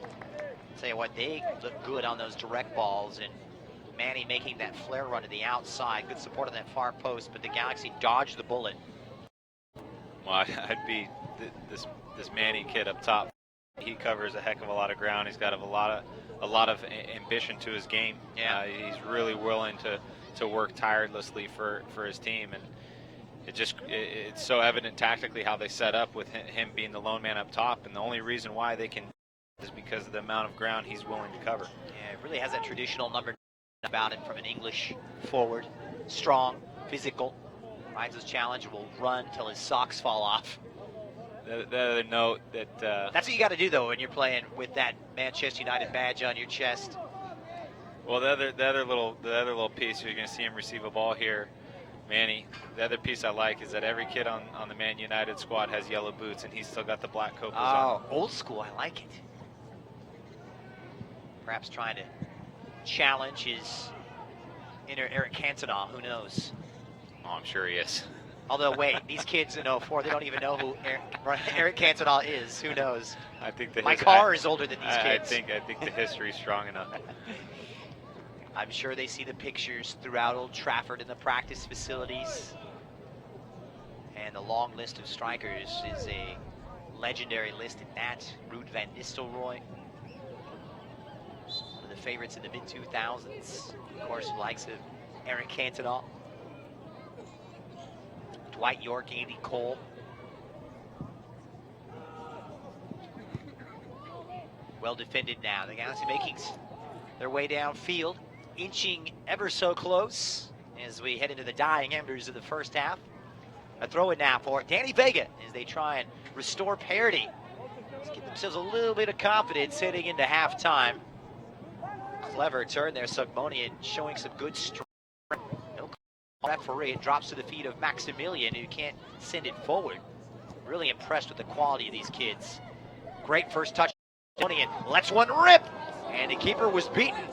Tell you what, they look good on those direct balls, and Manny making that flare run to the outside. Good support on that far post, but the Galaxy dodged the bullet. Well, I'd be this Manny kid up top. He covers a heck of a lot of ground. He's got a lot of ambition to his game. Yeah, he's really willing to work tirelessly for his team, and it's so evident tactically how they set up with him being the lone man up top, and the only reason why they can is because of the amount of ground he's willing to cover. Yeah, it really has that traditional number about him from an English forward. Strong, physical, rides his challenge, will run till his socks fall off. The other note that that's what you got to do, though, when you're playing with that Manchester United badge on your chest. Well, the other little piece, you're going to see him receive a ball here, Manny. The other piece I like is that every kid on the Man United squad has yellow boots, and he's still got the black copas on. Oh, old school. I like it. Perhaps trying to challenge his inner Eric Cantona. Who knows? Oh, I'm sure he is. Although, wait, these kids in 04, they don't even know who Eric Cantona is. Who knows? I think my car is older than these kids. I think the history's strong enough. I'm sure they see the pictures throughout Old Trafford in the practice facilities. And the long list of strikers is a legendary list at that. Ruud van Nistelrooy, one of the favorites in the mid-2000s. Of course, the likes of Eric Cantona. Dwight York, Andy Cole. Well defended now. The Galaxy making their way downfield, inching ever so close as we head into the dying embers of the first half. A throw in now for Danny Vega as they try and restore parity. Let's give themselves a little bit of confidence heading into halftime. Clever turn there, Sugmonian showing some good strength. No referee, it drops to the feet of Maximilian, who can't send it forward. Really impressed with the quality of these kids. Great first touch. Sugmonian lets one rip, and the keeper was beaten.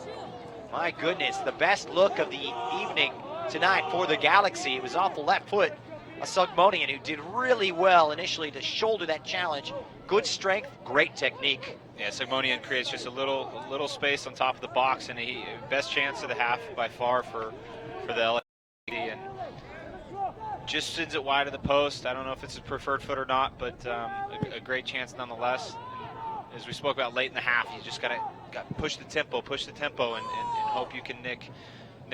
My goodness, the best look of the evening tonight for the Galaxy. It was off the left foot. A Sugmonian who did really well initially to shoulder that challenge. Good strength, great technique. Yeah, Sugmonian creates just a little space on top of the box, and he best chance of the half by far for the LA, and just sends it wide of the post. I don't know if it's his preferred foot or not, but a great chance nonetheless. As we spoke about late in the half, you just got to push the tempo, and hope you can nick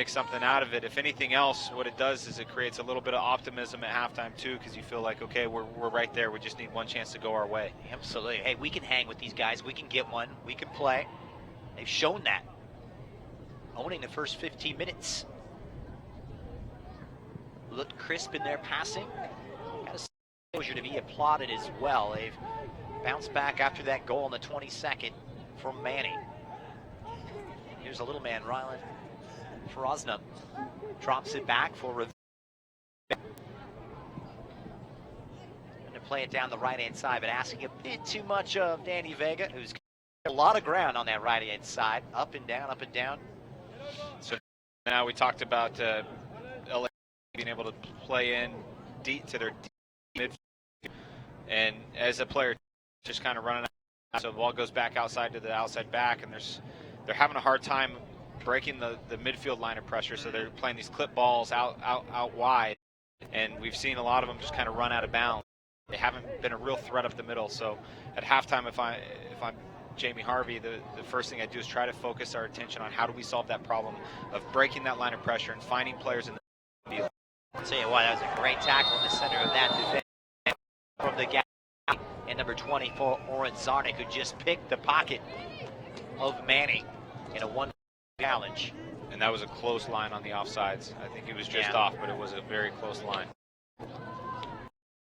something out of it. If anything else, what it does is it creates a little bit of optimism at halftime too, because you feel like, okay, we're right there. We just need one chance to go our way. Absolutely. Hey, we can hang with these guys. We can get one. We can play. They've shown that. Owning the first 15 minutes. Looked crisp in their passing. Got a exposure to be applauded as well. They've bounced back after that goal on the 22nd from Manny. Here's a little man, Rylan Frosnum. Drops it back for review. And to play it down the right-hand side, but asking a bit too much of Danny Vega, who's got a lot of ground on that right-hand side. Up and down, up and down. So now we talked about LA being able to play in deep to their deep midfield. And as a player, just kind of running out. So the ball goes back outside to the outside back, and they're having a hard time breaking the midfield line of pressure, so they're playing these clip balls out wide, and we've seen a lot of them just kind of run out of bounds. They haven't been a real threat up the middle. So at halftime, if I'm Jamie Harvey, the first thing I do is try to focus our attention on how do we solve that problem of breaking that line of pressure and finding players in the field. I'll tell you what, that was a great tackle in the center of that defense from the gap, and number 24, Oren Zarnik, who just picked the pocket of Manny in a one challenge. And that was a close line on the offsides. I think it was just off, but it was a very close line.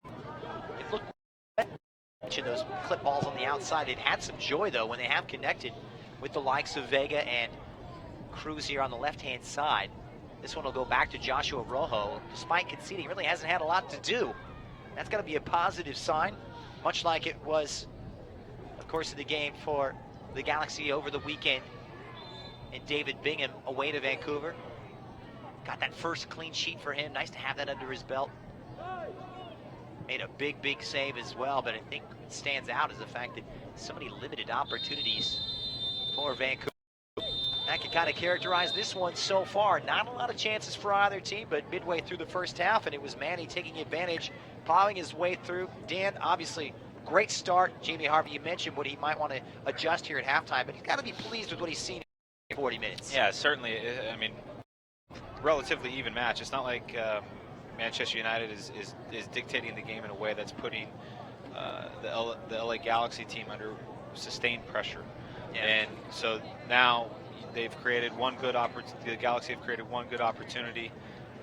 It looked those clip balls on the outside. It had some joy though when they have connected with the likes of Vega and Cruz here on the left-hand side. This one will go back to Joshua Rojo. Despite conceding, really hasn't had a lot to do. That's got to be a positive sign, much like it was, of course, of the game for the Galaxy over the weekend. And David Bingham away to Vancouver. Got that first clean sheet for him. Nice to have that under his belt. Made a big save as well, but I think what stands out is the fact that so many limited opportunities for Vancouver. That can kind of characterize this one so far. Not a lot of chances for either team, but midway through the first half, and it was Manny taking advantage, plowing his way through. Dan, obviously, great start. Jamie Harvey, you mentioned what he might want to adjust here at halftime, but he's got to be pleased with what he's seen in 40 minutes. Yeah, certainly. I mean, relatively even match. It's not like Manchester United is dictating the game in a way that's putting the LA Galaxy team under sustained pressure. Yeah. And so now they've created one good opportunity. The Galaxy have created one good opportunity.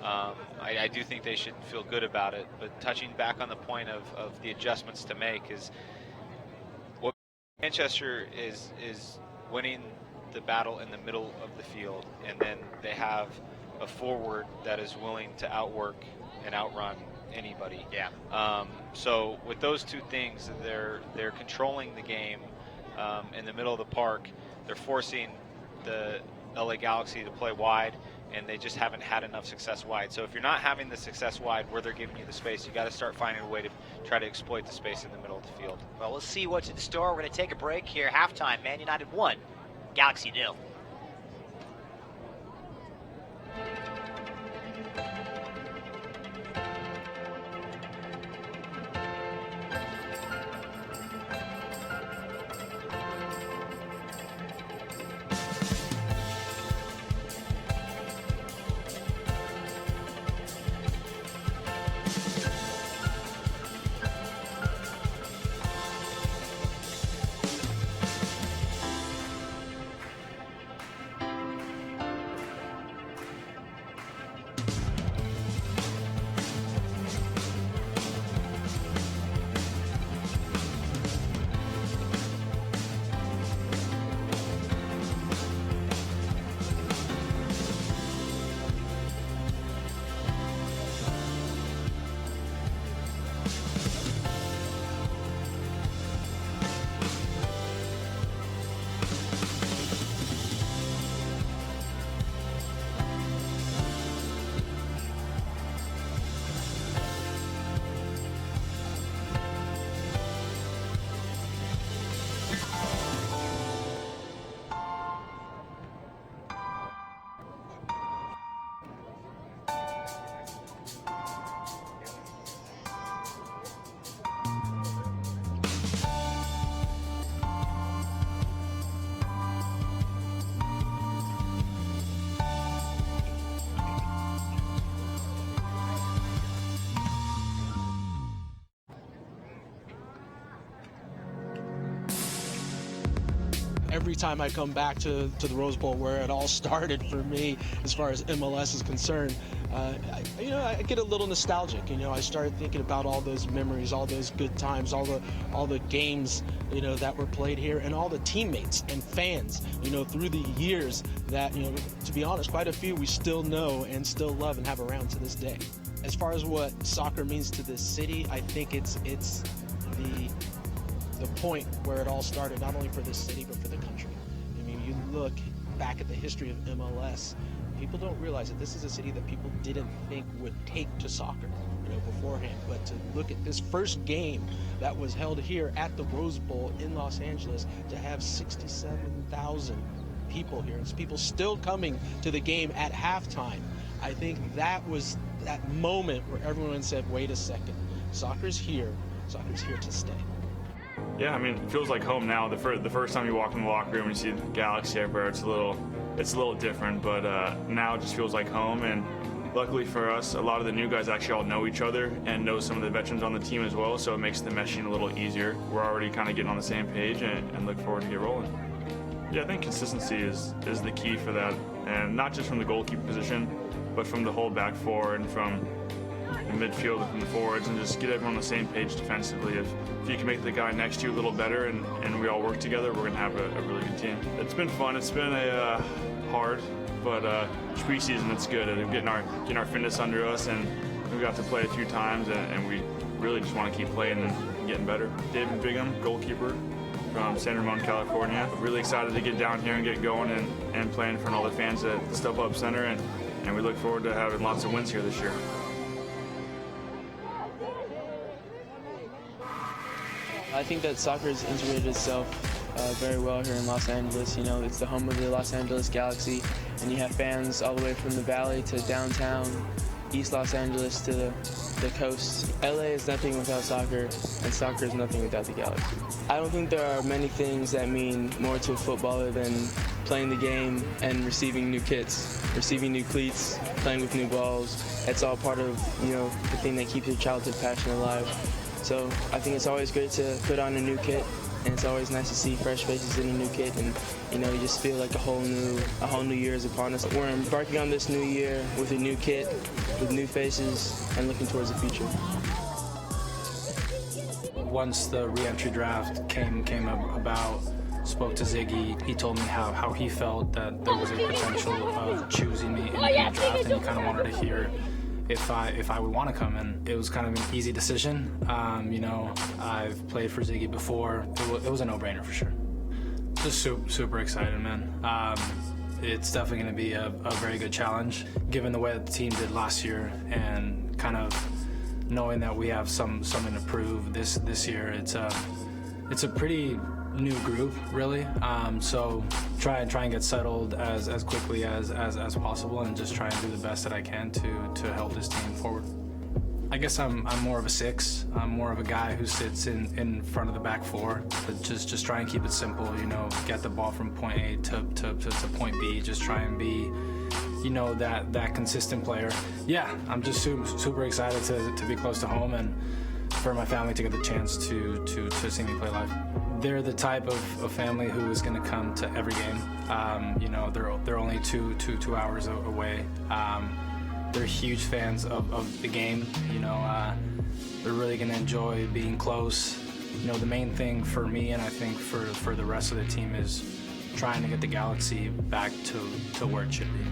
I do think they should feel good about it. But touching back on the point of the adjustments to make is what Manchester is winning the battle in the middle of the field, and then they have a forward that is willing to outwork and outrun anybody. Yeah. So with those two things, they're controlling the game in the middle of the park. They're forcing the LA Galaxy to play wide, and they just haven't had enough success wide. So if you're not having the success wide where they're giving you the space, you got to start finding a way to try to exploit the space in the middle of the field. Well, we'll see what's in store. We're going to take a break here. Halftime, Man United 1, Galaxy 0. Every time I come back to the Rose Bowl, where it all started for me as far as MLS is concerned, I get a little nostalgic. I started thinking about all those memories, all those good times, all the games that were played here, and all the teammates and fans through the years that to be honest, quite a few we still know and still love and have around to this day. As far as what soccer means to this city, I think it's the point where it all started, not only for this city but for the country. I mean, you look back at the history of MLS, people don't realize that this is a city that people didn't think would take to soccer beforehand, but to look at this first game that was held here at the Rose Bowl in Los Angeles, to have 67,000 people here, and people still coming to the game at halftime. I think that was that moment where everyone said, wait a second, soccer's here to stay. Yeah, I mean, it feels like home now. The first time you walk in the locker room and you see the Galaxy everywhere, it's a little different, but now it just feels like home. And luckily for us, a lot of the new guys actually all know each other and know some of the veterans on the team as well, so it makes the meshing a little easier. We're already kind of getting on the same page and look forward to get rolling. Yeah, I think consistency is the key for that, and not just from the goalkeeper position, but from the whole back four and from the midfield and from the forwards, and just get everyone on the same page defensively. If you can make the guy next to you a little better and we all work together, we're going to have a really good team. It's been fun. It's been a hard, but preseason it's good. Getting our fitness under us, and we got to play a few times, and we really just want to keep playing and getting better. David Bigham, goalkeeper from San Ramon, California. Really excited to get down here and get going and play in front of all the fans at the Step Up Center, and we look forward to having lots of wins here this year. I think that soccer has integrated itself very well here in Los Angeles. It's the home of the Los Angeles Galaxy, and you have fans all the way from the Valley to downtown, East Los Angeles to the coast. LA is nothing without soccer, and soccer is nothing without the Galaxy. I don't think there are many things that mean more to a footballer than playing the game and receiving new kits, receiving new cleats, playing with new balls. It's all part of the thing that keeps your childhood passion alive. So I think it's always great to put on a new kit, and it's always nice to see fresh faces in a new kit, and you just feel like a whole new year is upon us. We're embarking on this new year with a new kit, with new faces, and looking towards the future. Once the re-entry draft came about, spoke to Ziggy, he told me how he felt that there was a potential of choosing me in the draft, and he kind of wanted to hear if I would want to come in. It was kind of an easy decision. I've played for Ziggy before. It was a no-brainer for sure. Just super excited, man. It's definitely going to be a very good challenge, given the way that the team did last year, and kind of knowing that we have something to prove this year. It's a pretty new group, really. So try and get settled as quickly as possible, and just try and do the best that I can to help this team forward. I guess I'm more of a 6. I'm more of a guy who sits in front of the back four, but just try and keep it simple. Get the ball from point A to point B. Just try and be that consistent player. Yeah, I'm just super excited to be close to home, and for my family to get the chance to see me play live. They're the type of family who is going to come to every game. They're only two hours away. They're huge fans of the game. They're really going to enjoy being close. The main thing for me, and I think for the rest of the team, is trying to get the Galaxy back to where it should be.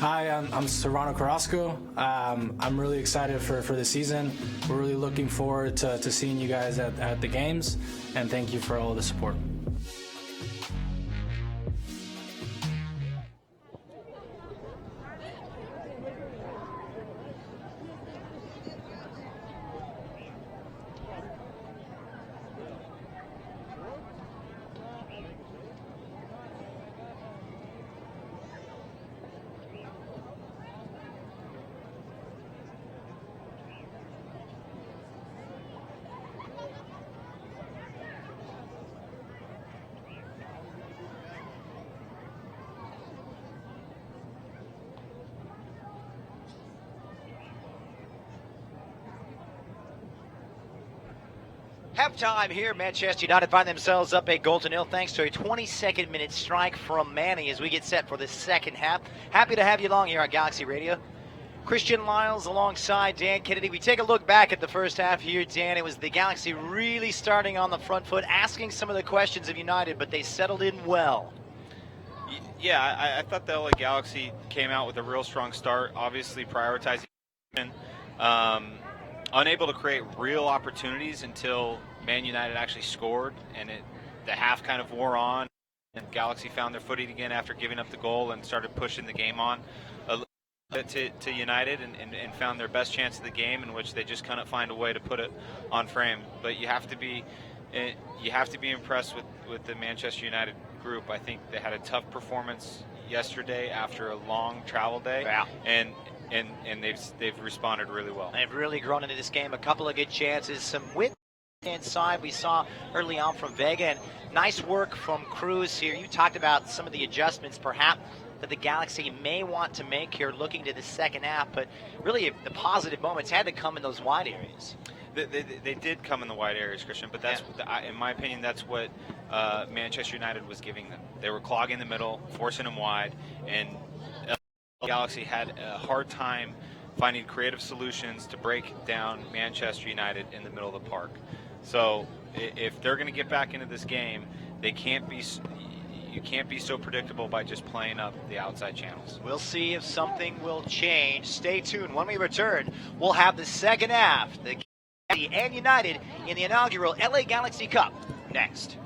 Hi, I'm Serrano Carrasco. I'm really excited for the season. We're really looking forward to seeing you guys at the games, and thank you for all the support. Halftime here, Manchester United find themselves up a goal to nil thanks to a 22nd minute strike from Manny as we get set for the second half. Happy to have you along here on Galaxy Radio. Christian Lyles alongside Dan Kennedy. We take a look back at the first half here, Dan. It was the Galaxy really starting on the front foot, asking some of the questions of United, but they settled in well. Yeah, I thought the LA Galaxy came out with a real strong start, obviously prioritizing, unable to create real opportunities until Man United actually scored, and the half kind of wore on, and Galaxy found their footing again after giving up the goal and started pushing the game on a little bit to United, and found their best chance of the game, in which they just couldn't find a way to put it on frame. But you have to be impressed with the Manchester United group. I think they had a tough performance yesterday after a long travel day, yeah. and they've responded really well. They've really grown into this game. A couple of good chances, some width inside we saw early on from Vega, and nice work from Cruz here. You talked about some of the adjustments perhaps that the Galaxy may want to make here looking to the second half, but really the positive moments had to come in those wide areas. They did come in the wide areas, Christian, but that's, in my opinion, that's what Manchester United was giving them. They were clogging the middle, forcing them wide, and Galaxy had a hard time finding creative solutions to break down Manchester United in the middle of the park. So if they're going to get back into this game, you can't be so predictable by just playing up the outside channels. We'll see if something will change. Stay tuned. When we return, we'll have the second half, the Galaxy and United in the inaugural LA Galaxy Cup next.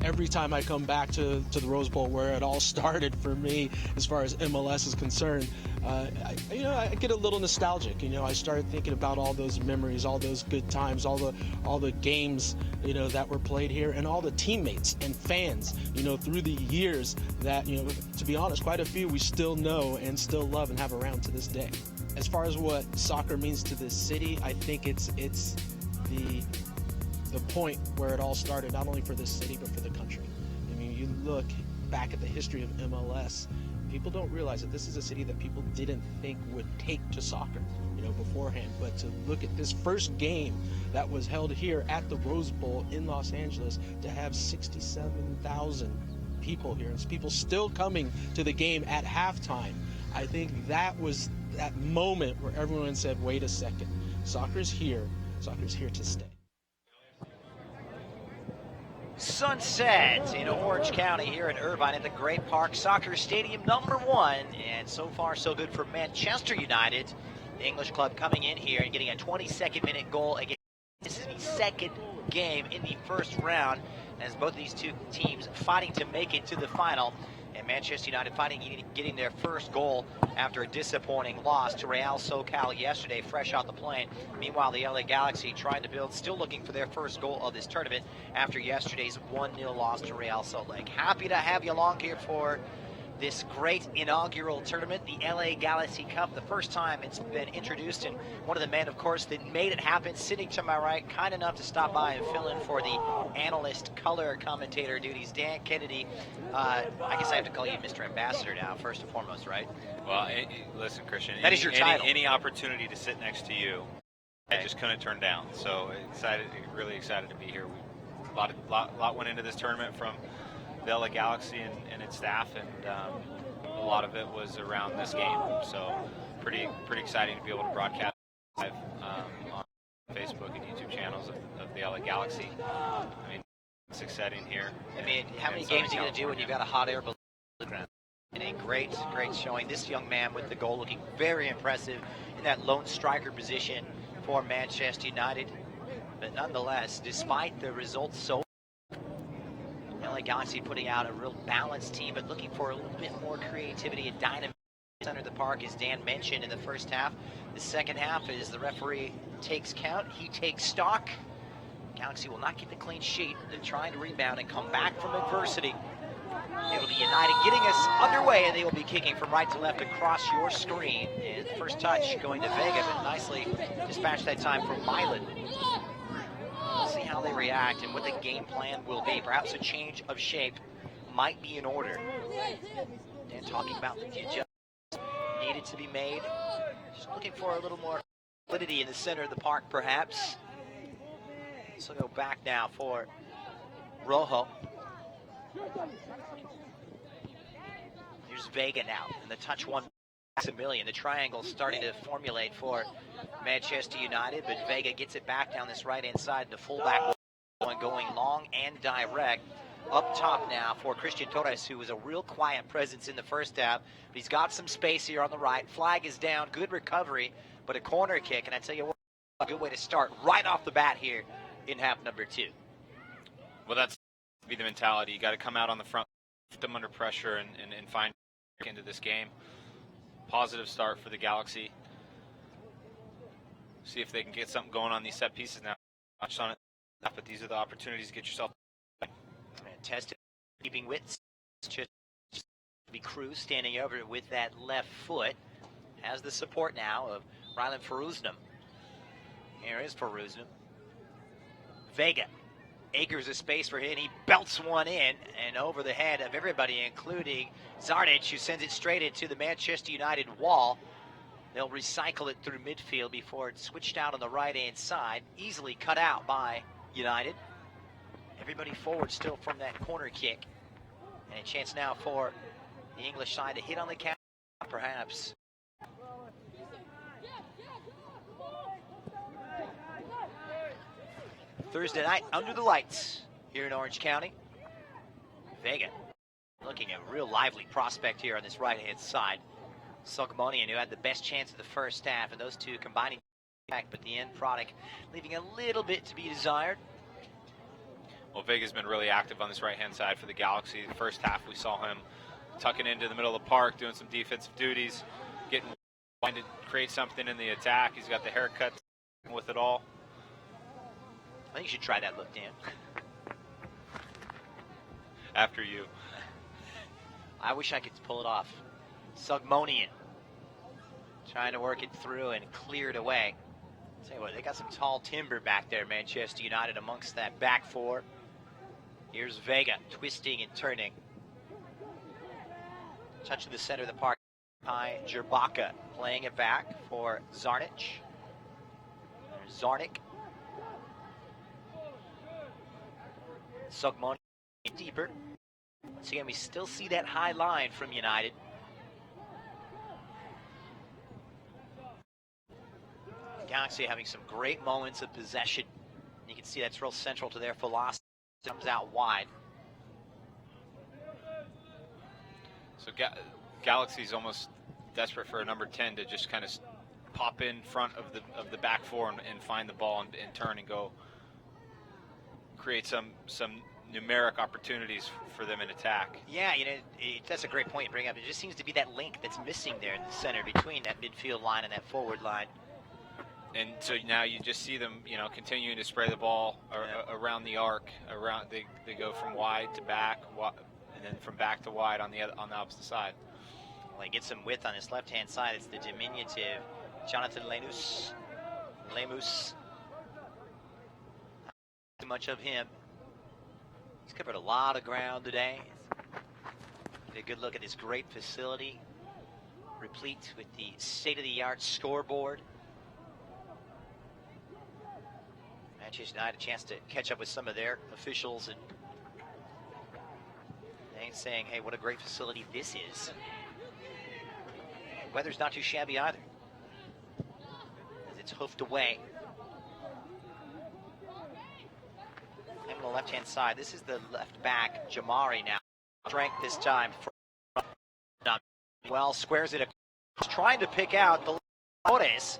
Every time I come back to the Rose Bowl, where it all started for me as far as MLS is concerned, I get a little nostalgic. I started thinking about all those memories, all those good times, all the games that were played here, and all the teammates and fans through the years that to be honest, quite a few we still know and still love and have around to this day. As far as what soccer means to this city, I think it's the the point where it all started, not only for this city, but for the country. I mean, you look back at the history of MLS, people don't realize that this is a city that people didn't think would take to soccer, beforehand. But to look at this first game that was held here at the Rose Bowl in Los Angeles, to have 67,000 people here, and people still coming to the game at halftime, I think that was that moment where everyone said, wait a second, soccer's here to stay. Sunset in Orange County here in Irvine at the Great Park Soccer Stadium #1, and so far so good for Manchester United. The English club coming in here and getting a 22nd minute goal against. This is the second game in the first round, as both these two teams fighting to make it to the final. And Manchester United getting their first goal after a disappointing loss to Real SoCal yesterday, fresh out the plane. Meanwhile, the LA Galaxy trying to build, still looking for their first goal of this tournament after yesterday's 1-0 loss to Real Salt Lake. Happy to have you along here for this great inaugural tournament, the LA Galaxy Cup, the first time it's been introduced, and one of the men, of course, that made it happen, sitting to my right, kind enough to stop by and fill in for the analyst, color commentator duties, Dan Kennedy. I guess I have to call you Mr. Ambassador now, first and foremost, right? Well, listen, Christian, that is your title. Any opportunity to sit next to you, I just couldn't turn down. So really excited to be here. A lot went into this tournament from the LA Galaxy and its staff, and a lot of it was around this game. So pretty exciting to be able to broadcast live on Facebook and YouTube channels of the LA Galaxy. I mean, it's exciting here. I mean, how many games are you going to do when you've got a hot air balloon? And a great showing. This young man with the goal looking very impressive in that lone striker position for Manchester United. But nonetheless, despite the results so LA Galaxy putting out a real balanced team, but looking for a little bit more creativity and dynamism center of the park, as Dan mentioned in the first half. The second half is the referee takes count, he takes stock. Galaxy will not get the clean sheet. They're trying to rebound and come back from adversity. It'll be United getting us underway, and they will be kicking from right to left across your screen. And the first touch going to Vega, but nicely dispatched that time from Milan. We'll see how they react and what the game plan will be. Perhaps a change of shape might be in order. And talking about the adjustments needed to be made. Just looking for a little more solidity in the center of the park, perhaps. So go back now for Rojo. Here's Vega now, and the touch one Maximilian. The triangle starting to formulate for Manchester United, but Vega gets it back down this right-hand side. The fullback going long and direct. Up top now for Christian Torres, who was a real quiet presence in the first half. But he's got some space here on the right. Flag is down, good recovery, but a corner kick. And I tell you what, a good way to start right off the bat here in half number 2. Well, that's be the mentality. You got to come out on the front, put them under pressure, and find into this game. Positive start for the Galaxy. See if they can get something going on these set pieces now. Touched on it, but these are the opportunities to get yourself. Tested, keeping width. Just be Cruz standing over it with that left foot. Has the support now of Rylan Farusnam. Here is Farusnam. Vega. Acres of space for him. He belts one in and over the head of everybody, including Zardic, who sends it straight into the Manchester United wall. They'll recycle it through midfield before it's switched out on the right-hand side. Easily cut out by United. Everybody forward still from that corner kick. And a chance now for the English side to hit on the counter, perhaps. Thursday night under the lights here in Orange County. Vega looking at a real lively prospect here on this right-hand side. Sogmonian, who had the best chance of the first half, and those two combining back, but the end product leaving a little bit to be desired. Well, Vega's been really active on this right-hand side for the Galaxy. The first half we saw him tucking into the middle of the park, doing some defensive duties, trying to create something in the attack. He's got the haircut with it all. I think you should try that look, Dan. After you. I wish I could pull it off. Sogmonian trying to work it through and clear it away. Tell you what, they got some tall timber back there, Manchester United, amongst that back four. Here's Vega, twisting and turning. Touch to the center of the park by Jerbaka, playing it back for Zarnic. There's Zarnic. Sogmon deeper. Once again, we still see that high line from United. Galaxy having some great moments of possession. You can see that's real central to their philosophy. Comes out wide. So Galaxy's almost desperate for a number 10 to just kind of pop in front of the back four and find the ball and turn and go create some numeric opportunities for them in attack. Yeah, you know, that's a great point you bring up. It just seems to be that link that's missing there in the center between that midfield line and that forward line. And so now you just see them, you know, continuing to spray the ball around the arc. Around they go from wide to back, and then from back to wide on the opposite side. Well, he gets some width on his left-hand side. It's the diminutive Jonathan Lemus. Not too much of him. He's covered a lot of ground today. Get a good look at this great facility, replete with the state-of-the-art scoreboard. Manchester United a chance to catch up with some of their officials and saying, hey, what a great facility this is. Weather's not too shabby either, as it's hoofed away. And on the left-hand side, this is the left back, Jamari now. Strength this time. Well, squares it. Trying to pick out the Torres.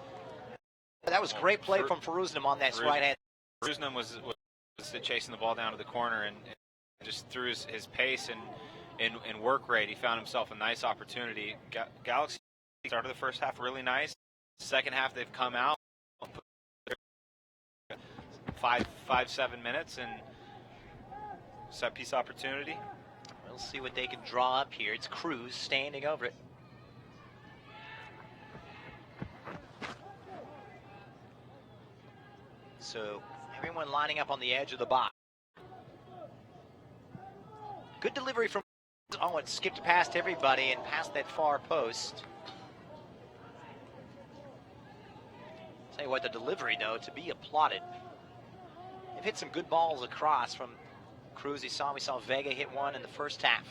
That was great play from Faruznam on that right hand. Faruznam was chasing the ball down to the corner and just through his pace and work rate, he found himself a nice opportunity. Galaxy started the first half really nice. Second half, they've come out 7 minutes and set piece opportunity. We'll see what they can draw up here. It's Cruz standing over it. So everyone lining up on the edge of the box. Good delivery from, oh, it skipped past everybody and past that far post. Tell you what, the delivery, though, to be applauded. They've hit some good balls across from Cruz. We saw Vega hit one in the first half.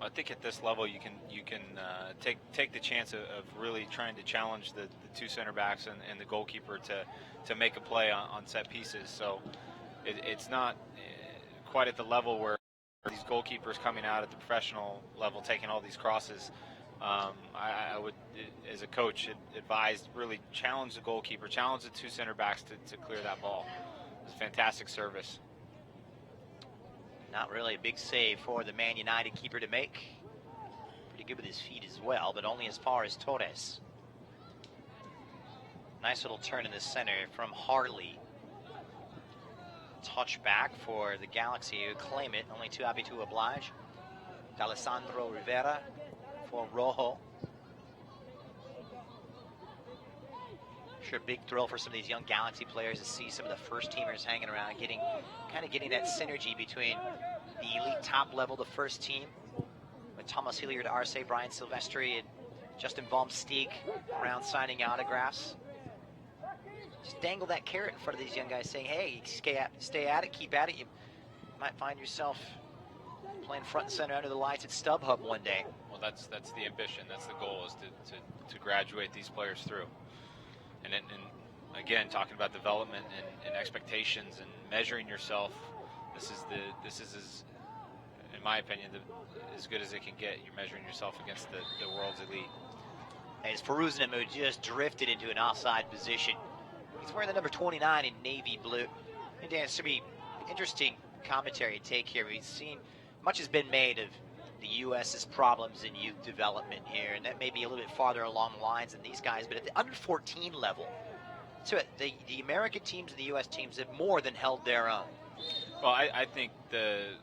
I think at this level you can take the chance of really trying to challenge the two center backs and the goalkeeper to make a play on set pieces. So it's not quite at the level where these goalkeepers coming out at the professional level taking all these crosses. I would, as a coach, advise really challenge the goalkeeper, challenge the two center backs to clear that ball. It's a fantastic service. Not really a big save for the Man United keeper to make. Pretty good with his feet as well, but only as far as Torres. Nice little turn in the center from Harley. Touchback for the Galaxy who claim it. Only too happy to oblige. D'Alessandro Rivera for Rojo. Sure, big thrill for some of these young Galaxy players to see some of the first teamers hanging around, getting that synergy between the elite top level, the first team, with Thomas Hilliard, Arce, Brian Silvestri, and Justin Baumsteeg around signing autographs. Just dangle that carrot in front of these young guys, saying, "Hey, stay at it, keep at it. You might find yourself playing front and center under the lights at StubHub one day." Well, that's the ambition. That's the goal, is to graduate these players through. And again, talking about development and expectations and measuring yourself, this is in my opinion, as good as it can get. You're measuring yourself against the world's elite. As Faruznam, who just drifted into an offside position. He's wearing the number 29 in navy blue. And Dan, it's to be interesting commentary to take here. We've seen much has been made of the U.S.'s problems in youth development here, and that may be a little bit farther along the lines than these guys, but at the under 14 level, so the American teams and the U.S. teams have more than held their own. Well, I think the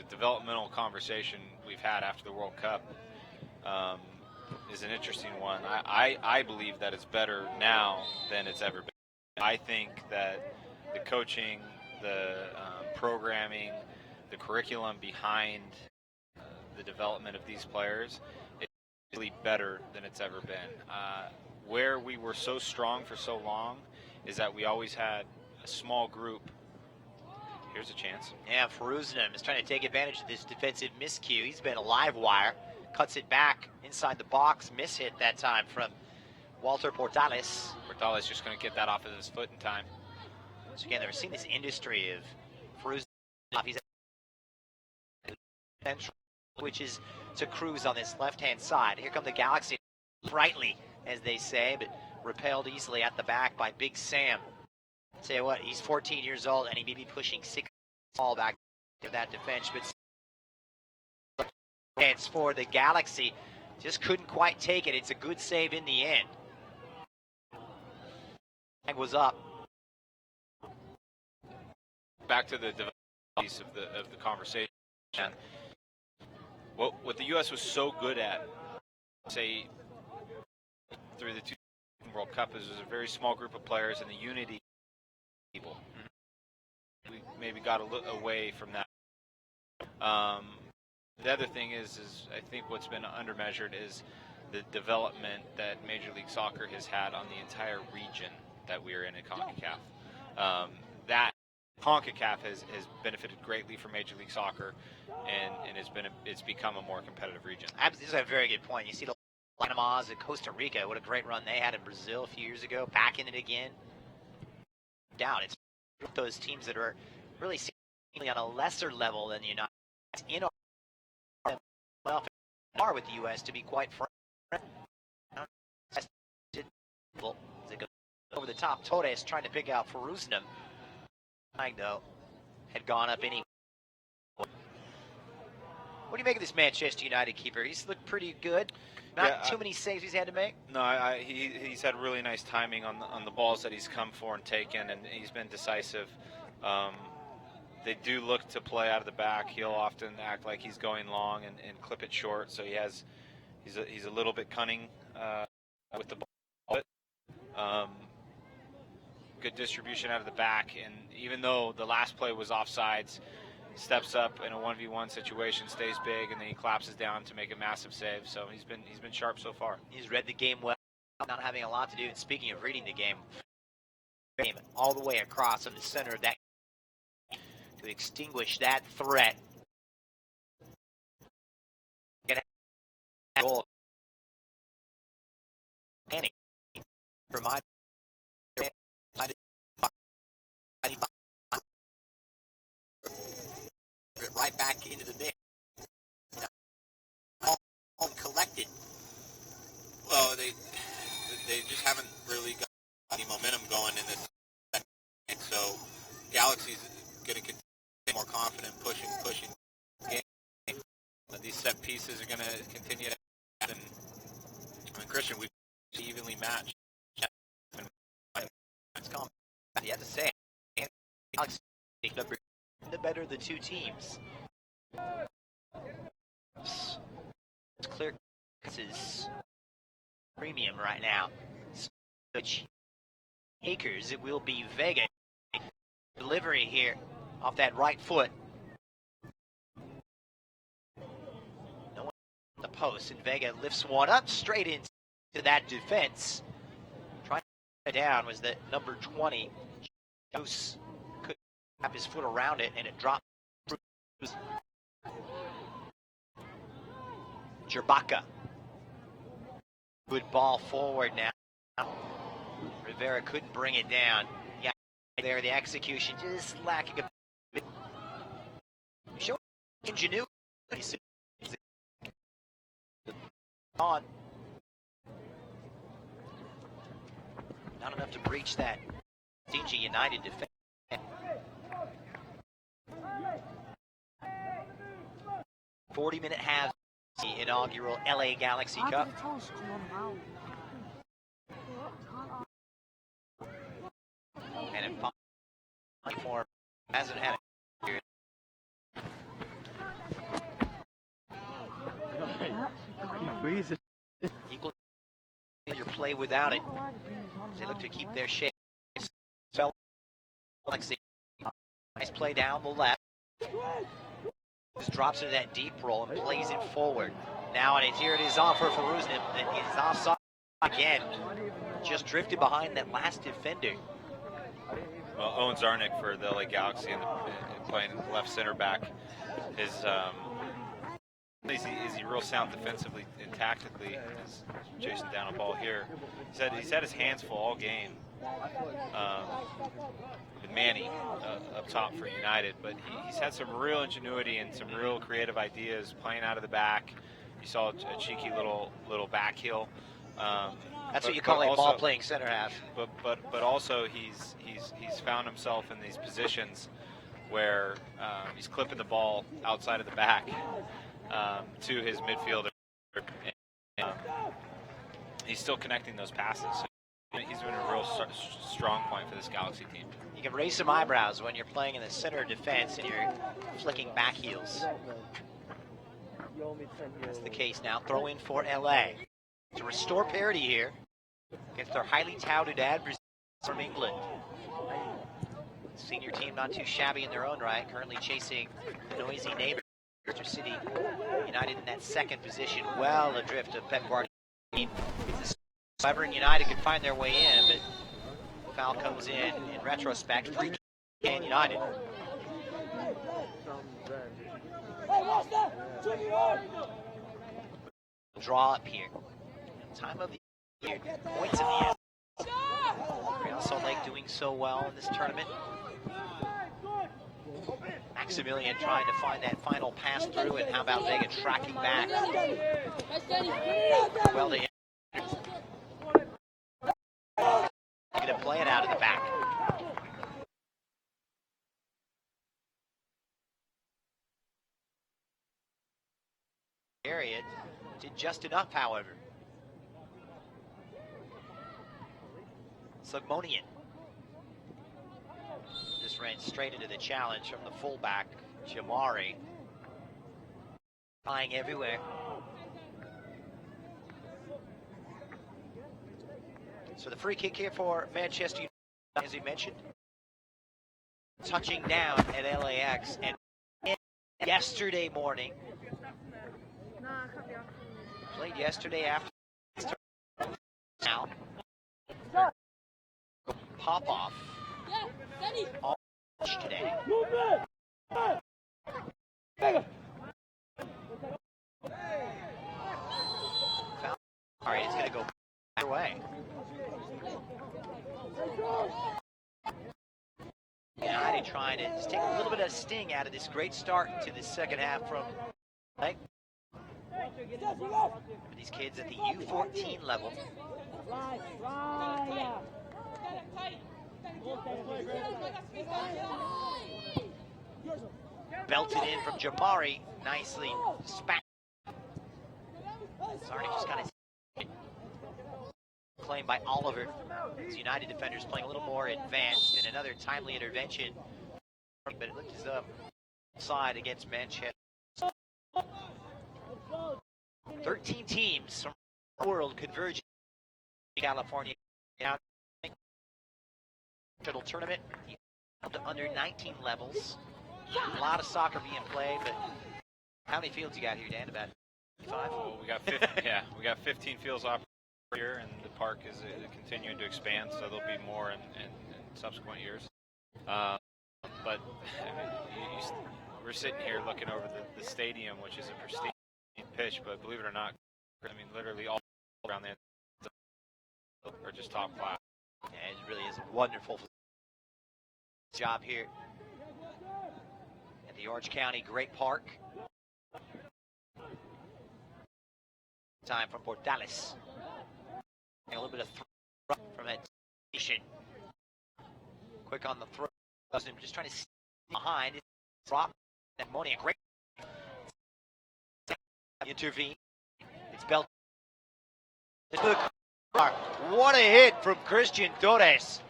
developmental conversation we've had after the World Cup is an interesting one. I believe that it's better now than it's ever been. I think that the coaching, the programming, the curriculum behind the development of these players is really better than it's ever been. Where we were so strong for so long is that we always had a small group. Here's a chance. Yeah, Feruzinem is trying to take advantage of this defensive miscue. He's been a live wire, cuts it back inside the box, miss hit that time from Walter Portales. Portales just going to get that off of his foot in time. So again, they're seeing this industry of Feruzinem. He's switches to Cruz on this left-hand side. Here come the Galaxy, brightly, as they say, but repelled easily at the back by Big Sam. Tell you what, he's 14 years old, and he may be pushing 6 ball back to that defense, but chance for the Galaxy. Just couldn't quite take it. It's a good save in the end. Flag was up. Back to the piece of the conversation. What the U.S. was so good at, say, through the 2000 World Cup, is a very small group of players and the unity of people. We maybe got away from that. The other thing is I think what's been undermeasured is the development that Major League Soccer has had on the entire region that we are in CONCACAF. That CONCACAF has benefited greatly from Major League Soccer, and it's become a more competitive region. This is a very good point. You see the Panamas and Costa Rica, what a great run they had in Brazil a few years ago, back in it again. Down, it's those teams that are really seemingly on a lesser level than the United States in our well, are with the U.S. to be quite frank. Over the top, Torres trying to pick out Feruzinem. Though had gone up anyway. What do you make of this Manchester United keeper? He's looked pretty good. Not too many saves he's had to make. No, he's had really nice timing on the balls that he's come for and taken, and he's been decisive. They do look to play out of the back. He'll often act like he's going long and clip it short. So he's a little bit cunning with the ball. Good distribution out of the back, and even though the last play was offsides, steps up in a 1v1 situation, stays big, and then he collapses down to make a massive save. So he's been sharp so far. He's read the game well, not having a lot to do. And speaking of reading the game all the way across from the center of that to extinguish that threat. Goal. Panic for my right back into the mix. All collected. Well, they just haven't really got any momentum going in this, and so Galaxy's going to continue more confident, pushing. Game. These set pieces are going to continue to happen. I mean, Christian, we've evenly matched. It's calm. You have to say, Alex, the better of the two teams. It's clear this is premium right now. Which acres it will be Vega delivery here off that right foot. No one at the post, and Vega lifts one up straight into that defense. Trying to down was the number 20. Jose could wrap his foot around it, and it dropped. Jerbaka. Good ball forward now. Rivera couldn't bring it down. Yeah, there the execution just lacking a bit. Showing ingenuity. On. Not enough to breach that stingy United defense. 40-minute half, the inaugural LA Galaxy Cup. And in final form, hasn't had a period. Freeze it. play without it. They look to keep their shape. Nice play down the left. Just drops into that deep roll and plays it forward. Now, and here it is off for Rusnim. And he's offside again. Just drifted behind that last defender. Well, Owen Zarnick for the LA Galaxy and playing left center back is he real sound defensively and tactically? Is chasing down a ball here. He's had his hands full all game. With Manny up top for United, but he's had some real ingenuity and some real creative ideas playing out of the back. You saw a cheeky little back heel. That's what you call a ball-playing center half. But also he's found himself in these positions where he's clipping the ball outside of the back to his midfielder. And, he's still connecting those passes. So he's been a real strong point for this Galaxy team. You can raise some eyebrows when you're playing in the center of defense and you're flicking back heels. That's the case now. Throw in for LA to restore parity here against their highly touted adversary from England. Senior team not too shabby in their own right, currently chasing the noisy neighbor Manchester City United in that second position, well adrift of Pep Guardiola. However, United could find their way in, but foul comes in retrospect. Free kick and United. Draw up here. Time of the year. Points in the end. Real Salt Lake doing so well in this tournament. Maximilian trying to find that final pass through, and how about Vega tracking back? Well, they going to play it out of the back. Area did just enough, however. Sugmonian just ran straight into the challenge from the fullback, Jamari. Flying everywhere. So the free kick here for Manchester United, as he mentioned, touching down at LAX, and yesterday morning, played yesterday after now, pop off all today. All right, it's going to go either way. United trying to just take a little bit of sting out of this great start to this second half from these kids at the U14 level. Belted in from Jamari, nicely spat. Zarnick just kind of claimed by Oliver. These United defenders playing a little more advanced, and another timely intervention. But it looked as though side against Manchester. 13 teams from the world converging in California now. Tournament to under 19 levels. A lot of soccer being played, but how many fields you got here, Dan? About 5? Well, we got 15, yeah, we got 15 fields operating here, and the park is continuing to expand, so there'll be more in subsequent years. But I mean, we're sitting here looking over the stadium, which is a pristine pitch, but believe it or not, I mean, literally all around there are just top class. Yeah, it really is a wonderful job here at the Orange County Great Park. Time from Portales. A little bit of throw from that station. Quick on the throw. Just trying to stay behind. Drop that money. A great intervene. It's Belt. What a hit from Christian Torres.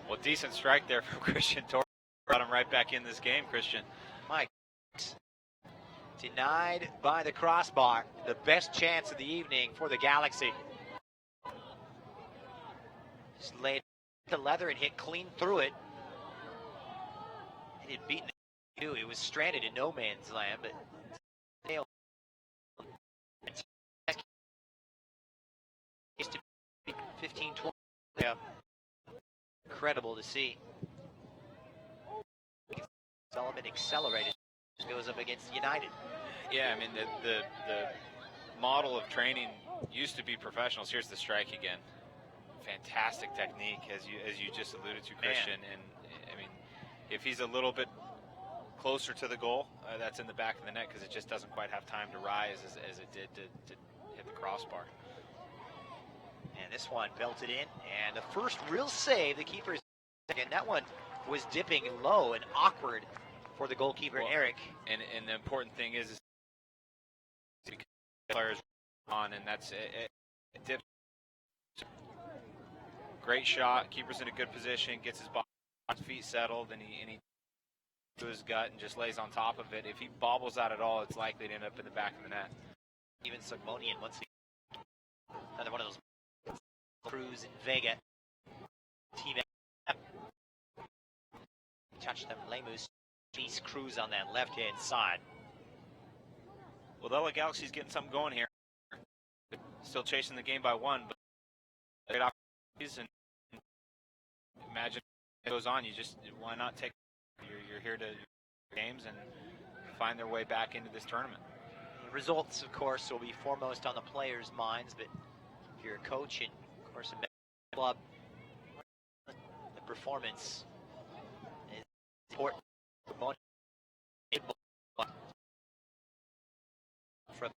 Well, decent strike there from Christian Torres. Brought him right back in this game, Christian. Mike. Denied by the crossbar. The best chance of the evening for the Galaxy. Just laid the leather and hit clean through it. He had beaten it. He was stranded in no man's land, but 15, 20. Yeah. Incredible to see. Sullivan accelerated. Goes up against United. Yeah, I mean the model of training used to be professionals. Here's the strike again. Fantastic technique, as you just alluded to, Christian. And I mean, if he's a little bit closer to the goal, that's in the back of the net because it just doesn't quite have time to rise as it did to hit the crossbar. And this one belted in, and the first real save the keeper's. And that one was dipping low and awkward for the goalkeeper, Eric. And the important thing is because the players on, and that's it dips. Great shot. Keeper's in a good position. Gets his feet settled, and he to his gut and just lays on top of it. If he bobbles out at all, it's likely to end up in the back of the net. Even Sugmonian once again. Another one of those. Cruz and Vega. Team touch them. Lemus. He's Cruz on that left-hand side. Well, the LA Galaxy's getting something going here. Still chasing the game by one, but great opportunities. And imagine it goes on. You just why not take? You're here to games and find their way back into this tournament. The results, of course, will be foremost on the players' minds, but if you're a coach and, of course, a club, the performance is important. From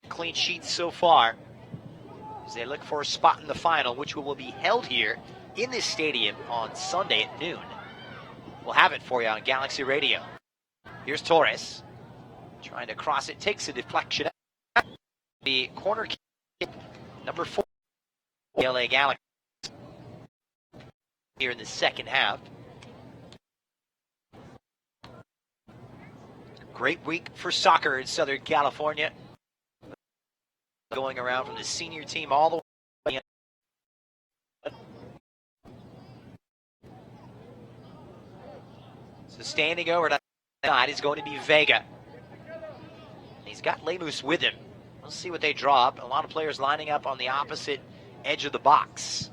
clean sheets so far as they look for a spot in the final, which will be held here in this stadium on Sunday at noon. We'll have it for you on Galaxy Radio. Here's Torres trying to cross it, takes a deflection. The corner kick, number 4, the LA Galaxy here in the second half. Great week for soccer in Southern California. Going around from the senior team all the way. So standing over to the side is going to be Vega. He's got Lemus with him. Let's see what they draw up. A lot of players lining up on the opposite edge of the box.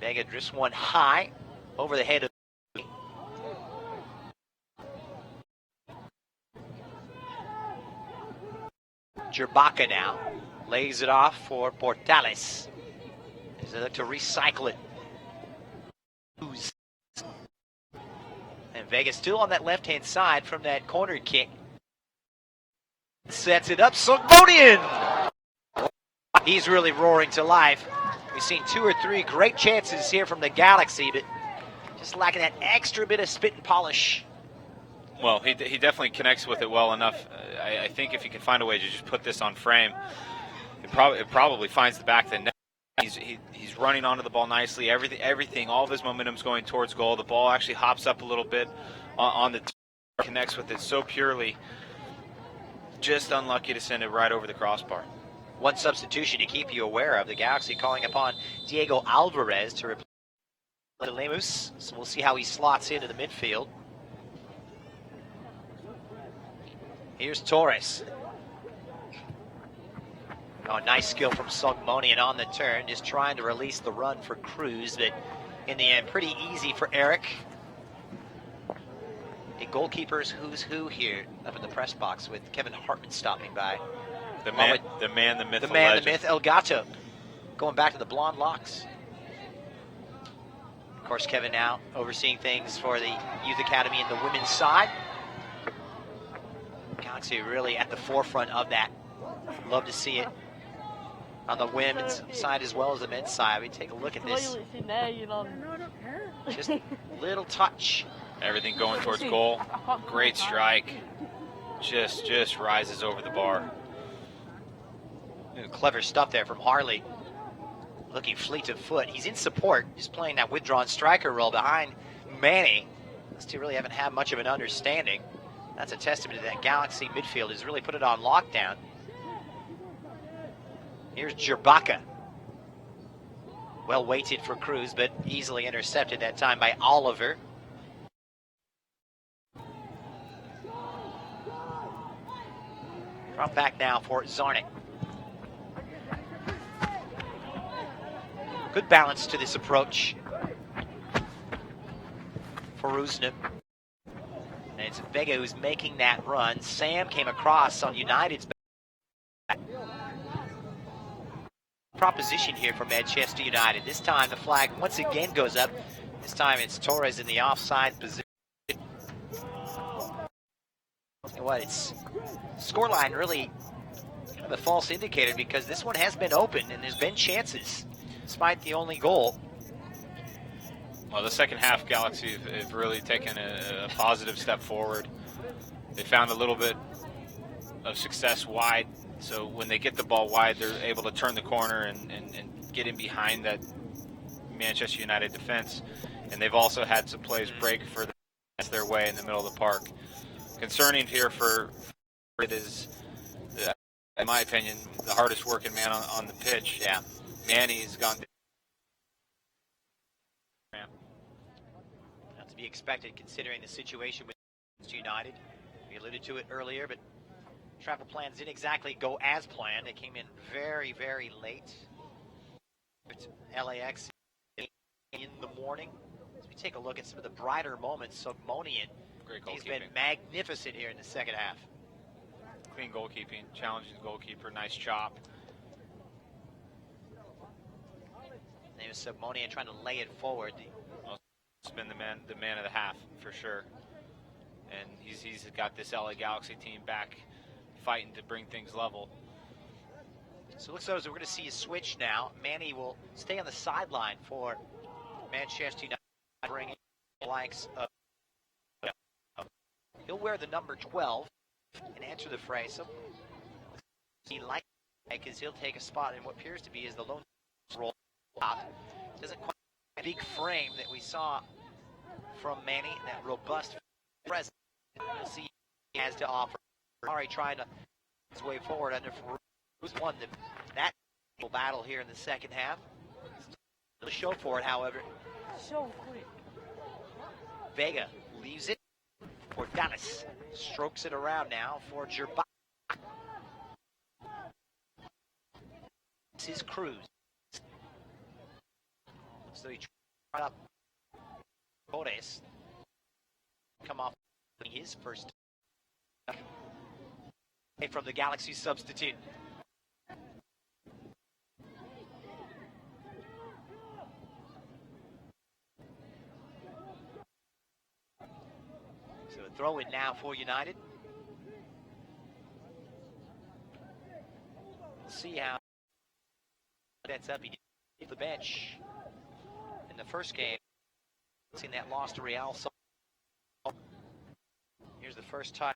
Vega drifts one high over the head of Jerbaka now. Lays it off for Portales. As they look to recycle it. And Vega still on that left-hand side from that corner kick. Sets it up. Sugmonian! He's really roaring to life. We've seen 2 or 3 great chances here from the Galaxy, but just lacking that extra bit of spit and polish. Well, he definitely connects with it well enough. I think if he can find a way to just put this on frame, it probably finds the back of the net. He's running onto the ball nicely. Everything, all of his momentum's going towards goal. The ball actually hops up a little bit on the connects with it so purely. Just unlucky to send it right over the crossbar. One substitution to keep you aware of. The Galaxy calling upon Diego Alvarez to replace Lemus. So we'll see how he slots into the midfield. Here's Torres. Oh, nice skill from Sugmonian on the turn, just trying to release the run for Cruz, but in the end, pretty easy for Eric. A goalkeeper's who's who here up in the press box with Kevin Hartman stopping by. The man, the myth, the myth, El Gato, going back to the blonde locks. Of course, Kevin now overseeing things for the Youth Academy and the women's side. Galaxy really at the forefront of that. Love to see it on the women's side as well as the men's side. We take a look at this. Just little touch. Everything going towards goal. Great strike. just rises over the bar. Clever stuff there from Harley. Looking fleet of foot. He's in support. He's playing that withdrawn striker role behind Manny. Those two really haven't had much of an understanding. That's a testament to that Galaxy midfield. Has really put it on lockdown. Here's Jerbaka. Well weighted for Cruz, but easily intercepted that time by Oliver. Drop back now for Zarnik. Good balance to this approach for Rusnip. And it's Vega who's making that run. Sam came across on United's back. Proposition here for Manchester United. This time the flag once again goes up. This time it's Torres in the offside position. You know what, it's scoreline really kind of a false indicator because this one has been open and there's been chances despite the only goal. Well, the second half, Galaxy have really taken a positive step forward. They found a little bit of success wide, so when they get the ball wide, they're able to turn the corner and get in behind that Manchester United defense. And they've also had some plays break for their way in the middle of the park. Concerning here for it is, in my opinion, the hardest working man on the pitch. Yeah. Manny's gone. Not to be expected considering the situation with United. We alluded to it earlier, but travel plans didn't exactly go as planned. They came in very, very late. It's LAX in the morning. As we take a look at some of the brighter moments, Submonian, he's been magnificent here in the second half. Clean goalkeeping, challenging the goalkeeper, nice chop. Name is Submonian trying to lay it forward. He's been the man of the half for sure, and he's got this LA Galaxy team back fighting to bring things level. So it looks like we're going to see a switch now. Manny will stay on the sideline for Manchester United, bringing the likes of. He'll wear the number 12 and answer the fray. So he likes because he'll take a spot in what appears to be is the lone role out. Doesn't quite have the big frame that we saw from Manny, that robust presence. We'll see what he has to offer. Ari trying to his way forward under who's won that battle here in the second half. The show for it, however. So quick. Vega leaves it for Dennis. Strokes it around now for Jerba. This is Cruz. So he tried up Torres. Come off his first from the Galaxy substitute. So a throw in now for United. We'll see how that's up. He did the bench in the first game. Seen that loss to Real. Here's the first time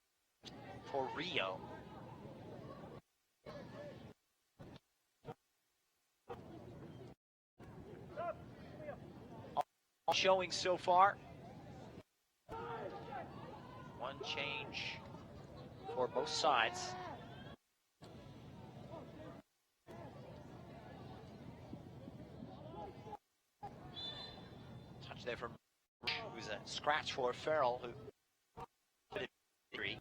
for Rio. All showing so far. One change for both sides. Touch there from who's a scratch for Farrell, who put it in 3.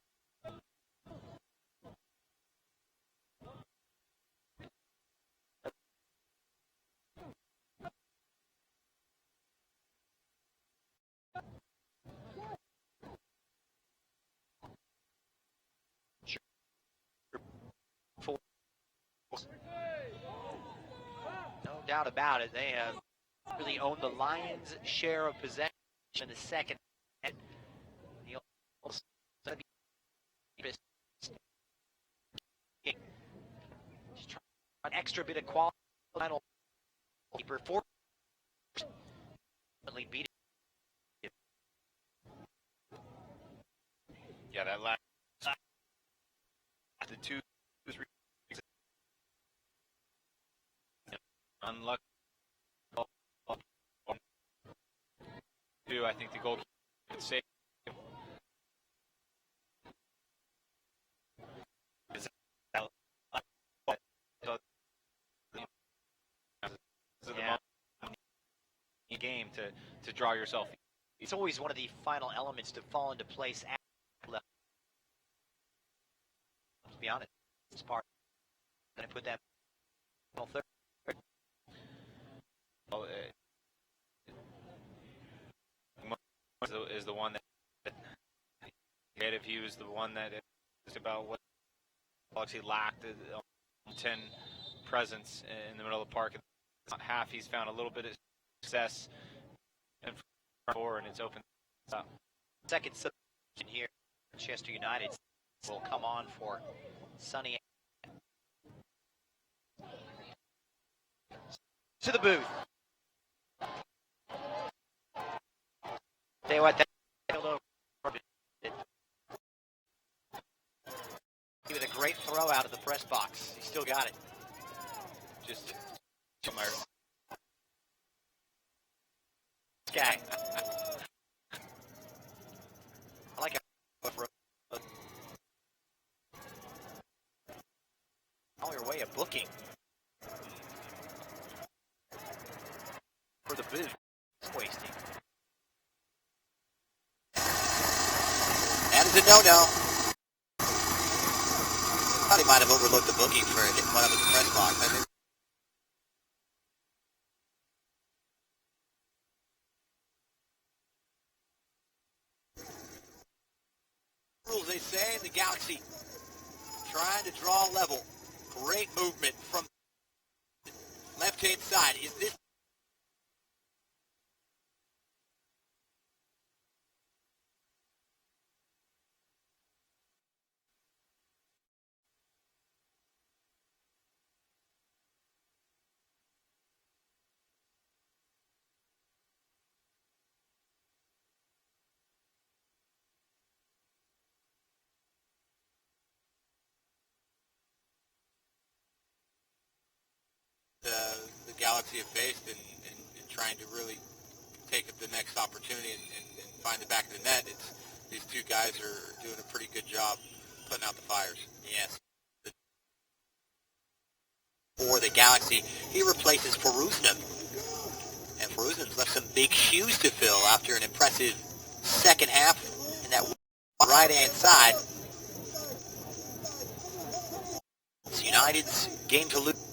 No doubt about it. They have really owned the Lions' share of possession in the second. And just trying an extra bit of quality. Keeper for beat it. Yeah, that last I think the goalkeeper could save. Game to draw yourself. It's always one of the final elements to fall into place. To be honest, this part going to put that third. Well, is the one that if he was the one that is about what Galaxy lacked 10 presence in the middle of the park. Not half. He's found a little bit of success and it's open up. Second substitution here, Manchester United will come on for Sonny to the booth. Tell you what, that he was a great throw out of the press box. He still got it. Just guy. I like it. On your way of booking for the booth. It's wasting. That is a no-no. Thought he might have overlooked the booking for hitting one up in the press box. I think rules, they say, the Galaxy trying to draw level. Great movement from left-hand side. Is this the Galaxy have faced in trying to really take up the next opportunity and find the back of the net? These two guys are doing a pretty good job putting out the fires. Yes. For the Galaxy, he replaces Peruzna. And Peruzna's left some big shoes to fill after an impressive second half in that right-hand side. It's United's game to lose.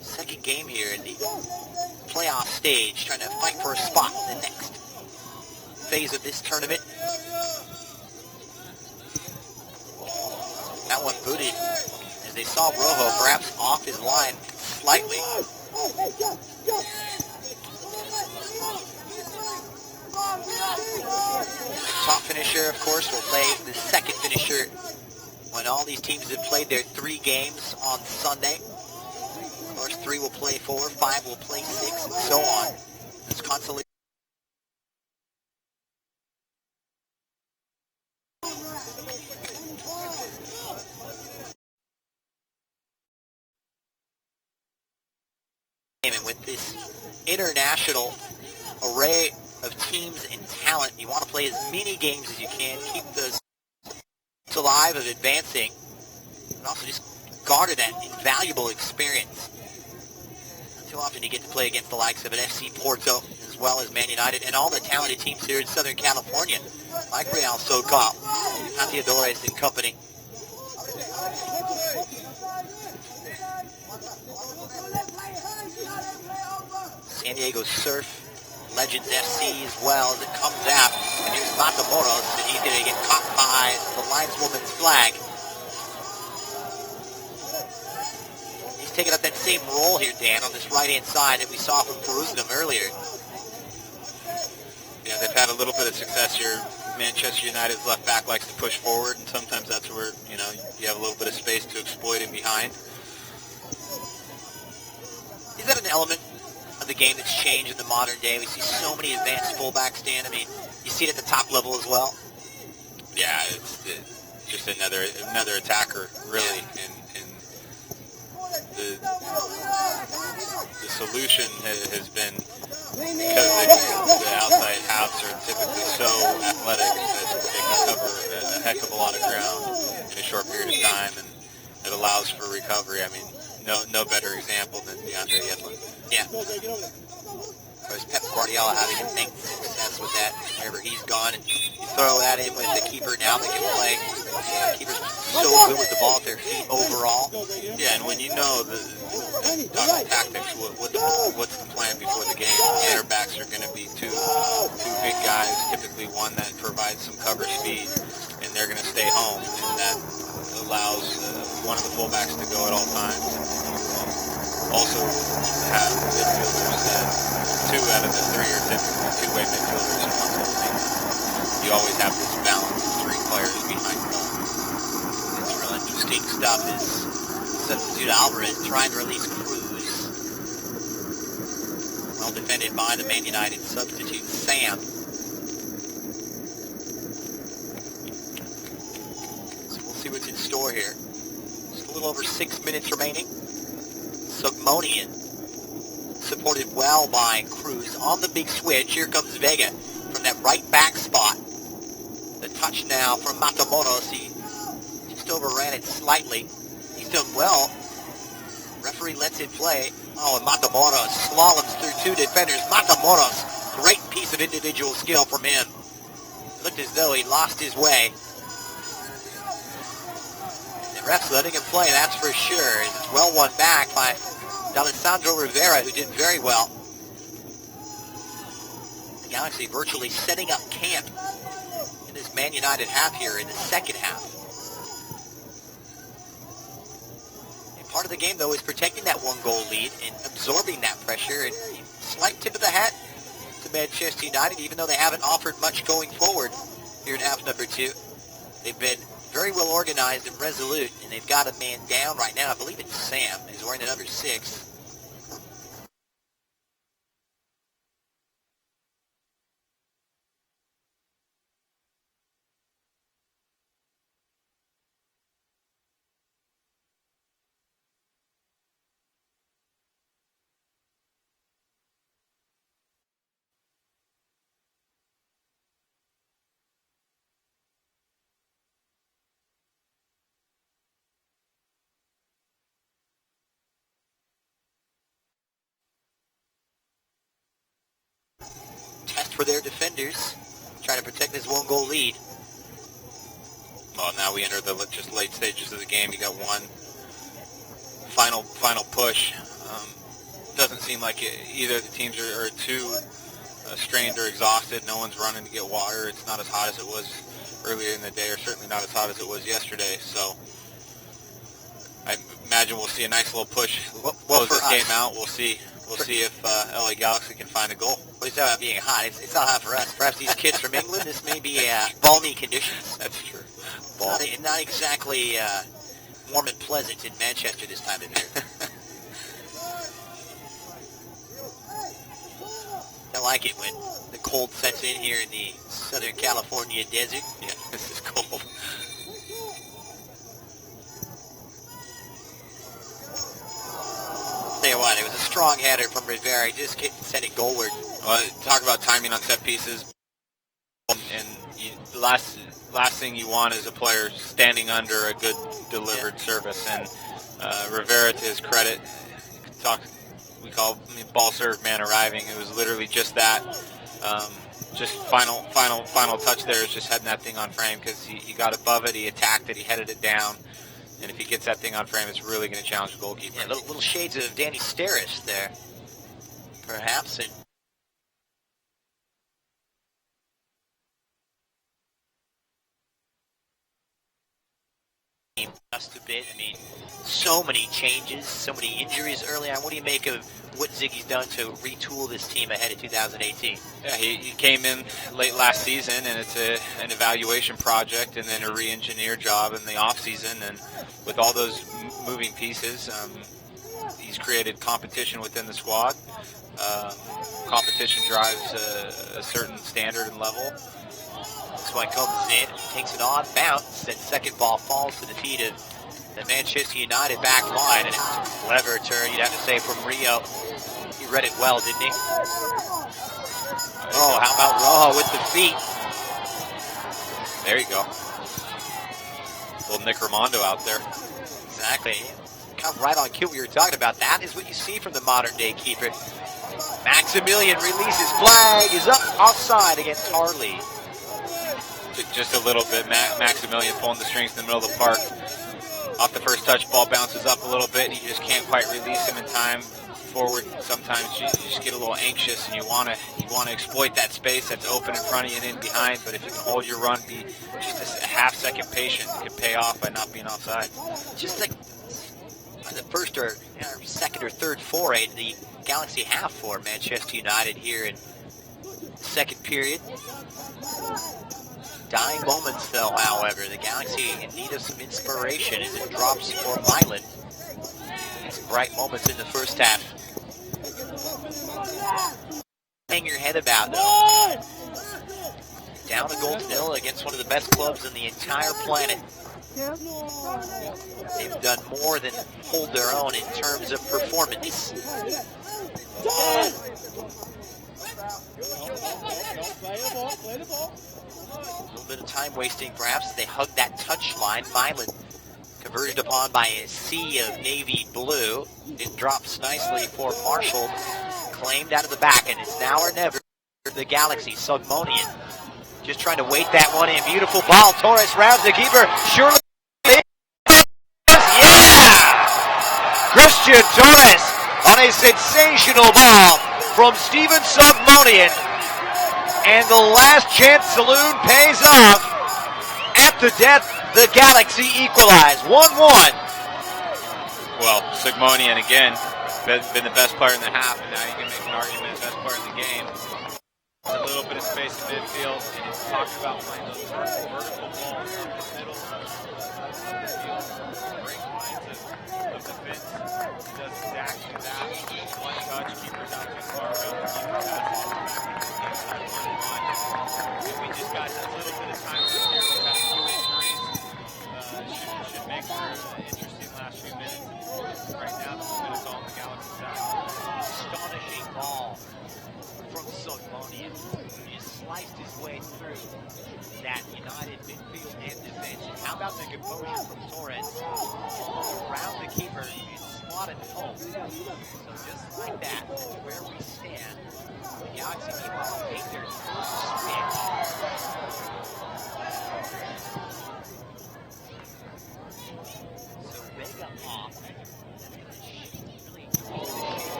Second game here in the playoff stage, trying to fight for a spot in the next phase of this tournament. That one booted as they saw Rojo perhaps off his line slightly. Top finisher, of course, will play the second finisher when all these teams have played their 3 games on Sunday. Of course, 3 will play 4, 5 will play 6, and so on. It's consolation. And with this international array of teams and talent, you want to play as many games as you can, keep the alive of advancing, and also just garner that invaluable experience. Not too often you get to play against the likes of an FC Porto, as well as Man United, and all the talented teams here in Southern California, like Real Socal, Antiadores and company. San Diego Surf, Legends FC as well as it comes out. And here's Matamoros, and he's going to get caught by the lineswoman's flag. He's taking up that same role here, Dan, on this right-hand side that we saw from Peruzna earlier. Yeah, they've had a little bit of success here. Manchester United's left back likes to push forward, and sometimes that's where, you know, you have a little bit of space to exploit in behind. Is that an element of the game that's changed in the modern day? We see so many advanced fullbacks, Dan. I mean, you see it at the top level as well. Yeah, it's just another attacker, really. And solution has been, because the outside halves are typically so athletic that they can cover a heck of a lot of ground in a short period of time, and it allows for recovery. I mean, no better example than DeAndre Yedlin. Yeah. Whereas Pep Guardiola having immense success with that wherever he's gone, and you throw that in with the keeper now that can play. Keeper's so good with the ball at their feet overall. Yeah, and when you know the tactics, what's the plan before the game? Center backs are going to be two big guys, typically one that provides some cover speed, and they're going to stay home, and that allows one of the fullbacks to go at all times. Also have midfielders that 2 out of the 3 are typically two-way midfielders. You always have this balance of 3 players behind the goal. It's real interesting stuff is substitute Alvarez trying to release Cruz. Well defended by the Man United substitute Sam. So we'll see what's in store here. Just a little over 6 minutes remaining. Sugmonian, supported well by Cruz on the big switch. Here comes Vega from that right back spot. The touch now from Matamoros. He just overran it slightly. He's done well. Referee lets it play. Oh, and Matamoros slaloms through 2 defenders. Matamoros, great piece of individual skill from him. Looked as though he lost his way. The ref's letting him play, that's for sure. It's well won back by Alessandro Rivera, who did very well. The Galaxy virtually setting up camp in this Man United half here in the second half. And part of the game, though, is protecting that 1-goal lead and absorbing that pressure. And slight tip of the hat to Manchester United, even though they haven't offered much going forward here in half number 2. They've been very well organized and resolute, and they've got a man down right now. I believe it's Sam, who's wearing the number 6. Test for their defenders, trying to protect this 1-goal lead. Well, now we enter the just late stages of the game. You got one final push. Doesn't seem like either of the teams are too strained or exhausted. No one's running to get water. It's not as hot as it was earlier in the day, or certainly not as hot as it was yesterday. So I imagine we'll see a nice little push. Close this game out. We'll see if LA Galaxy can find a goal. Well, it's about being hot. It's not hot for us. Perhaps these kids from England, this may be balmy conditions. That's true. Not exactly warm and pleasant in Manchester this time of year. I like it when the cold sets in here in the Southern California desert. Yeah, this is cold. Tell you what, it was a strong header from Rivera. He just sent it goalward. Well, talk about timing on set pieces. And the last thing you want is a player standing under a good delivered service. And Rivera, to his credit, we call ball serve man arriving. It was literally just that. Just final touch there is just heading that thing on frame, because he got above it, he attacked it, he headed it down. And if he gets that thing on frame, it's really going to challenge the goalkeeper. Yeah, little shades of Danny Steris there, perhaps. And just a bit. I mean, so many changes, so many injuries early on. What do you make of what Ziggy's done to retool this team ahead of 2018? Yeah, he came in late last season, and it's an evaluation project and then a re-engineer job in the offseason. And with all those moving pieces, he's created competition within the squad. Competition drives a certain standard and level. This one comes in, takes an odd bounce. That second ball falls to the feet of the Manchester United back line, and it's a clever turn, you'd have to say, from Rio. He read it well, didn't he? Oh, how about Rojo with the feet? There you go. Little Nick Raimondo out there. Exactly. Come right on cue what you were talking about. That is what you see from the modern day keeper. Maximilian releases, flag is up, offside against Harley. Just a little bit. Maximilian pulling the strings in the middle of the park. Off the first touch, ball bounces up a little bit, and you just can't quite release him in time. Forward, sometimes you just get a little anxious, and you want to exploit that space that's open in front of you and in behind. But if you can hold your run, be just a half second patient, it can pay off by not being offside. Just like the first or second or third foray the Galaxy have for Manchester United here in the second period. Dying moments, though, however. The Galaxy in need of some inspiration as it drops for Milan. Some bright moments in the first half. Hang your head about, though. Down a goal to nil against one of the best clubs on the entire planet. They've done more than hold their own in terms of performance. A little bit of time wasting, perhaps, as they hug that touch line. Milan converted upon by a sea of navy blue. It drops nicely for Marshall. Claimed out of the back, and it's now or never. The Galaxy, Sugmonian, just trying to weight that one in. Beautiful ball. Torres rounds the keeper. Surely. Yeah! Christian Torres on a sensational ball from Steven Sugmonian. And the last chance saloon pays off. At the death, the Galaxy equalize. 1-1. Well, Sugmonian again been the best player in the half, and now you can make an argument as best player in the game. A little bit of space in midfield, and it's talked about playing those vertical balls up the middle of the field. Great minds of defense. Does exactly that. One touch, keeper not too far around the keeper pass back. And we just got a little bit of time this year. We've had a few injuries. Should make for an interesting last few minutes. Right now, the movement is all on the Galaxy side. Astonishing ball from Sugmonian. He just sliced his way through that United midfield and defense. How about the composure from Torres? Around the keeper, he's slotted home. So just like that, that's where we stand. The Galaxy meanwhile make their switch. So Vega off.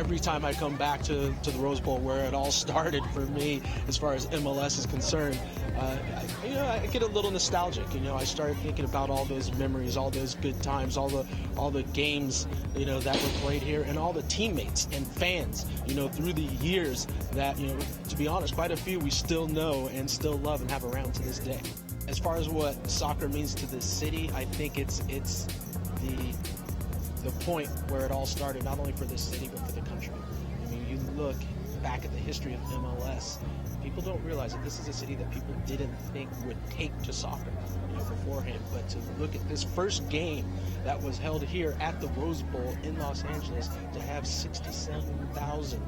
every time I come back to the Rose Bowl, where it all started for me as far as MLS is concerned, I get a little nostalgic. I started thinking about all those memories, all those good times, all the games that were played here, and all the teammates and fans through the years that to be honest, quite a few we still know and still love and have around to this day. As far as what soccer means to this city, I think it's the point where it all started, not only for this city but for the country. I mean, you look back at the history of MLS, people don't realize that this is a city that people didn't think would take to soccer beforehand. But to look at this first game that was held here at the Rose Bowl in Los Angeles, to have 67,000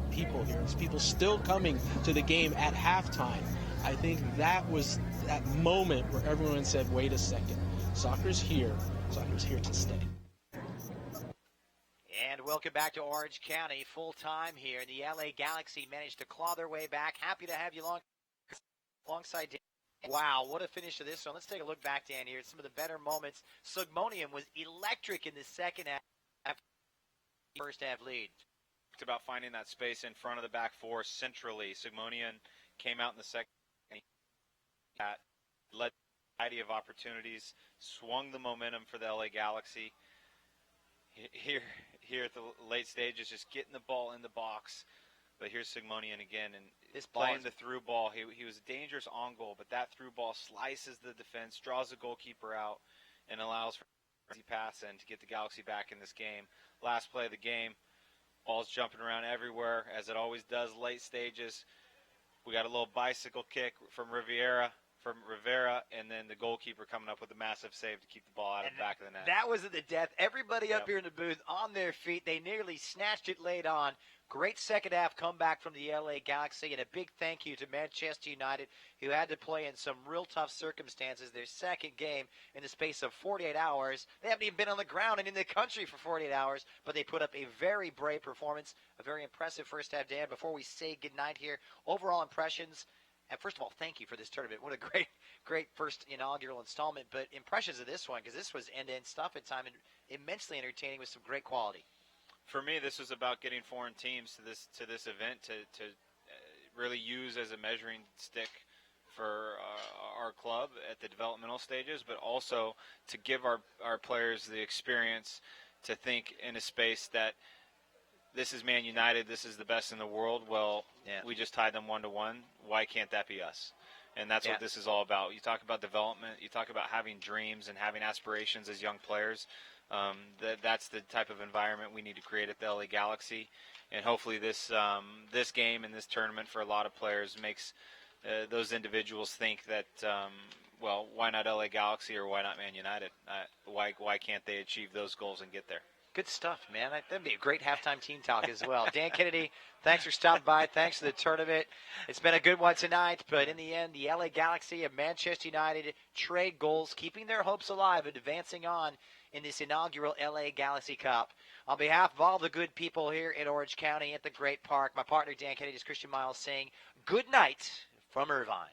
people here, and people still coming to the game at halftime, I think that was that moment where everyone said, wait a second, soccer's here to stay. And welcome back to Orange County, full time here. The LA Galaxy managed to claw their way back. Happy to have you alongside Dan. Wow, what a finish to this one. Let's take a look back, Dan, here at some of the better moments. Sugmonian was electric in the second half, first half lead. It's about finding that space in front of the back four centrally. Sugmonian came out in the second, led a variety of opportunities, swung the momentum for the LA Galaxy. Here at the late stages, just getting the ball in the box. But here's Sugmonian again, and this playing the through ball. He was dangerous on goal, but that through ball slices the defense, draws the goalkeeper out, and allows for an easy pass in to get the Galaxy back in this game. Last play of the game, ball's jumping around everywhere, as it always does late stages. We got a little bicycle kick from Rivera, and then the goalkeeper coming up with a massive save to keep the ball out of the back of the net. That was at the death. Everybody up here in the booth on their feet. They nearly snatched it late on. Great second half comeback from the LA Galaxy, and a big thank you to Manchester United, who had to play in some real tough circumstances. Their second game in the space of 48 hours. They haven't even been on the ground and in the country for 48 hours, but they put up a very brave performance, a very impressive first half. Dan, before we say goodnight here, overall impressions. And first of all, thank you for this tournament. What a great first inaugural installment. But impressions of this one, because this was end-to-end stuff at time and immensely entertaining with some great quality. For me, this was about getting foreign teams to this event to really use as a measuring stick for our club at the developmental stages, but also to give our players the experience to think in a space that this is Man United, this is the best in the world. Well, we just tied them 1-1. Why can't that be us? And that's what this is all about. You talk about development. You talk about having dreams and having aspirations as young players. That's the type of environment we need to create at the LA Galaxy. And hopefully this game and this tournament for a lot of players makes those individuals think that, well, why not LA Galaxy or why not Man United? Why can't they achieve those goals and get there? Good stuff, man. That'd be a great halftime team talk as well. Dan Kennedy, thanks for stopping by. Thanks for the tournament. It's been a good one tonight, but in the end, the LA Galaxy and Manchester United trade goals, keeping their hopes alive and advancing on in this inaugural LA Galaxy Cup. On behalf of all the good people here in Orange County at the Great Park, my partner Dan Kennedy is Christian Miles saying good night from Irvine.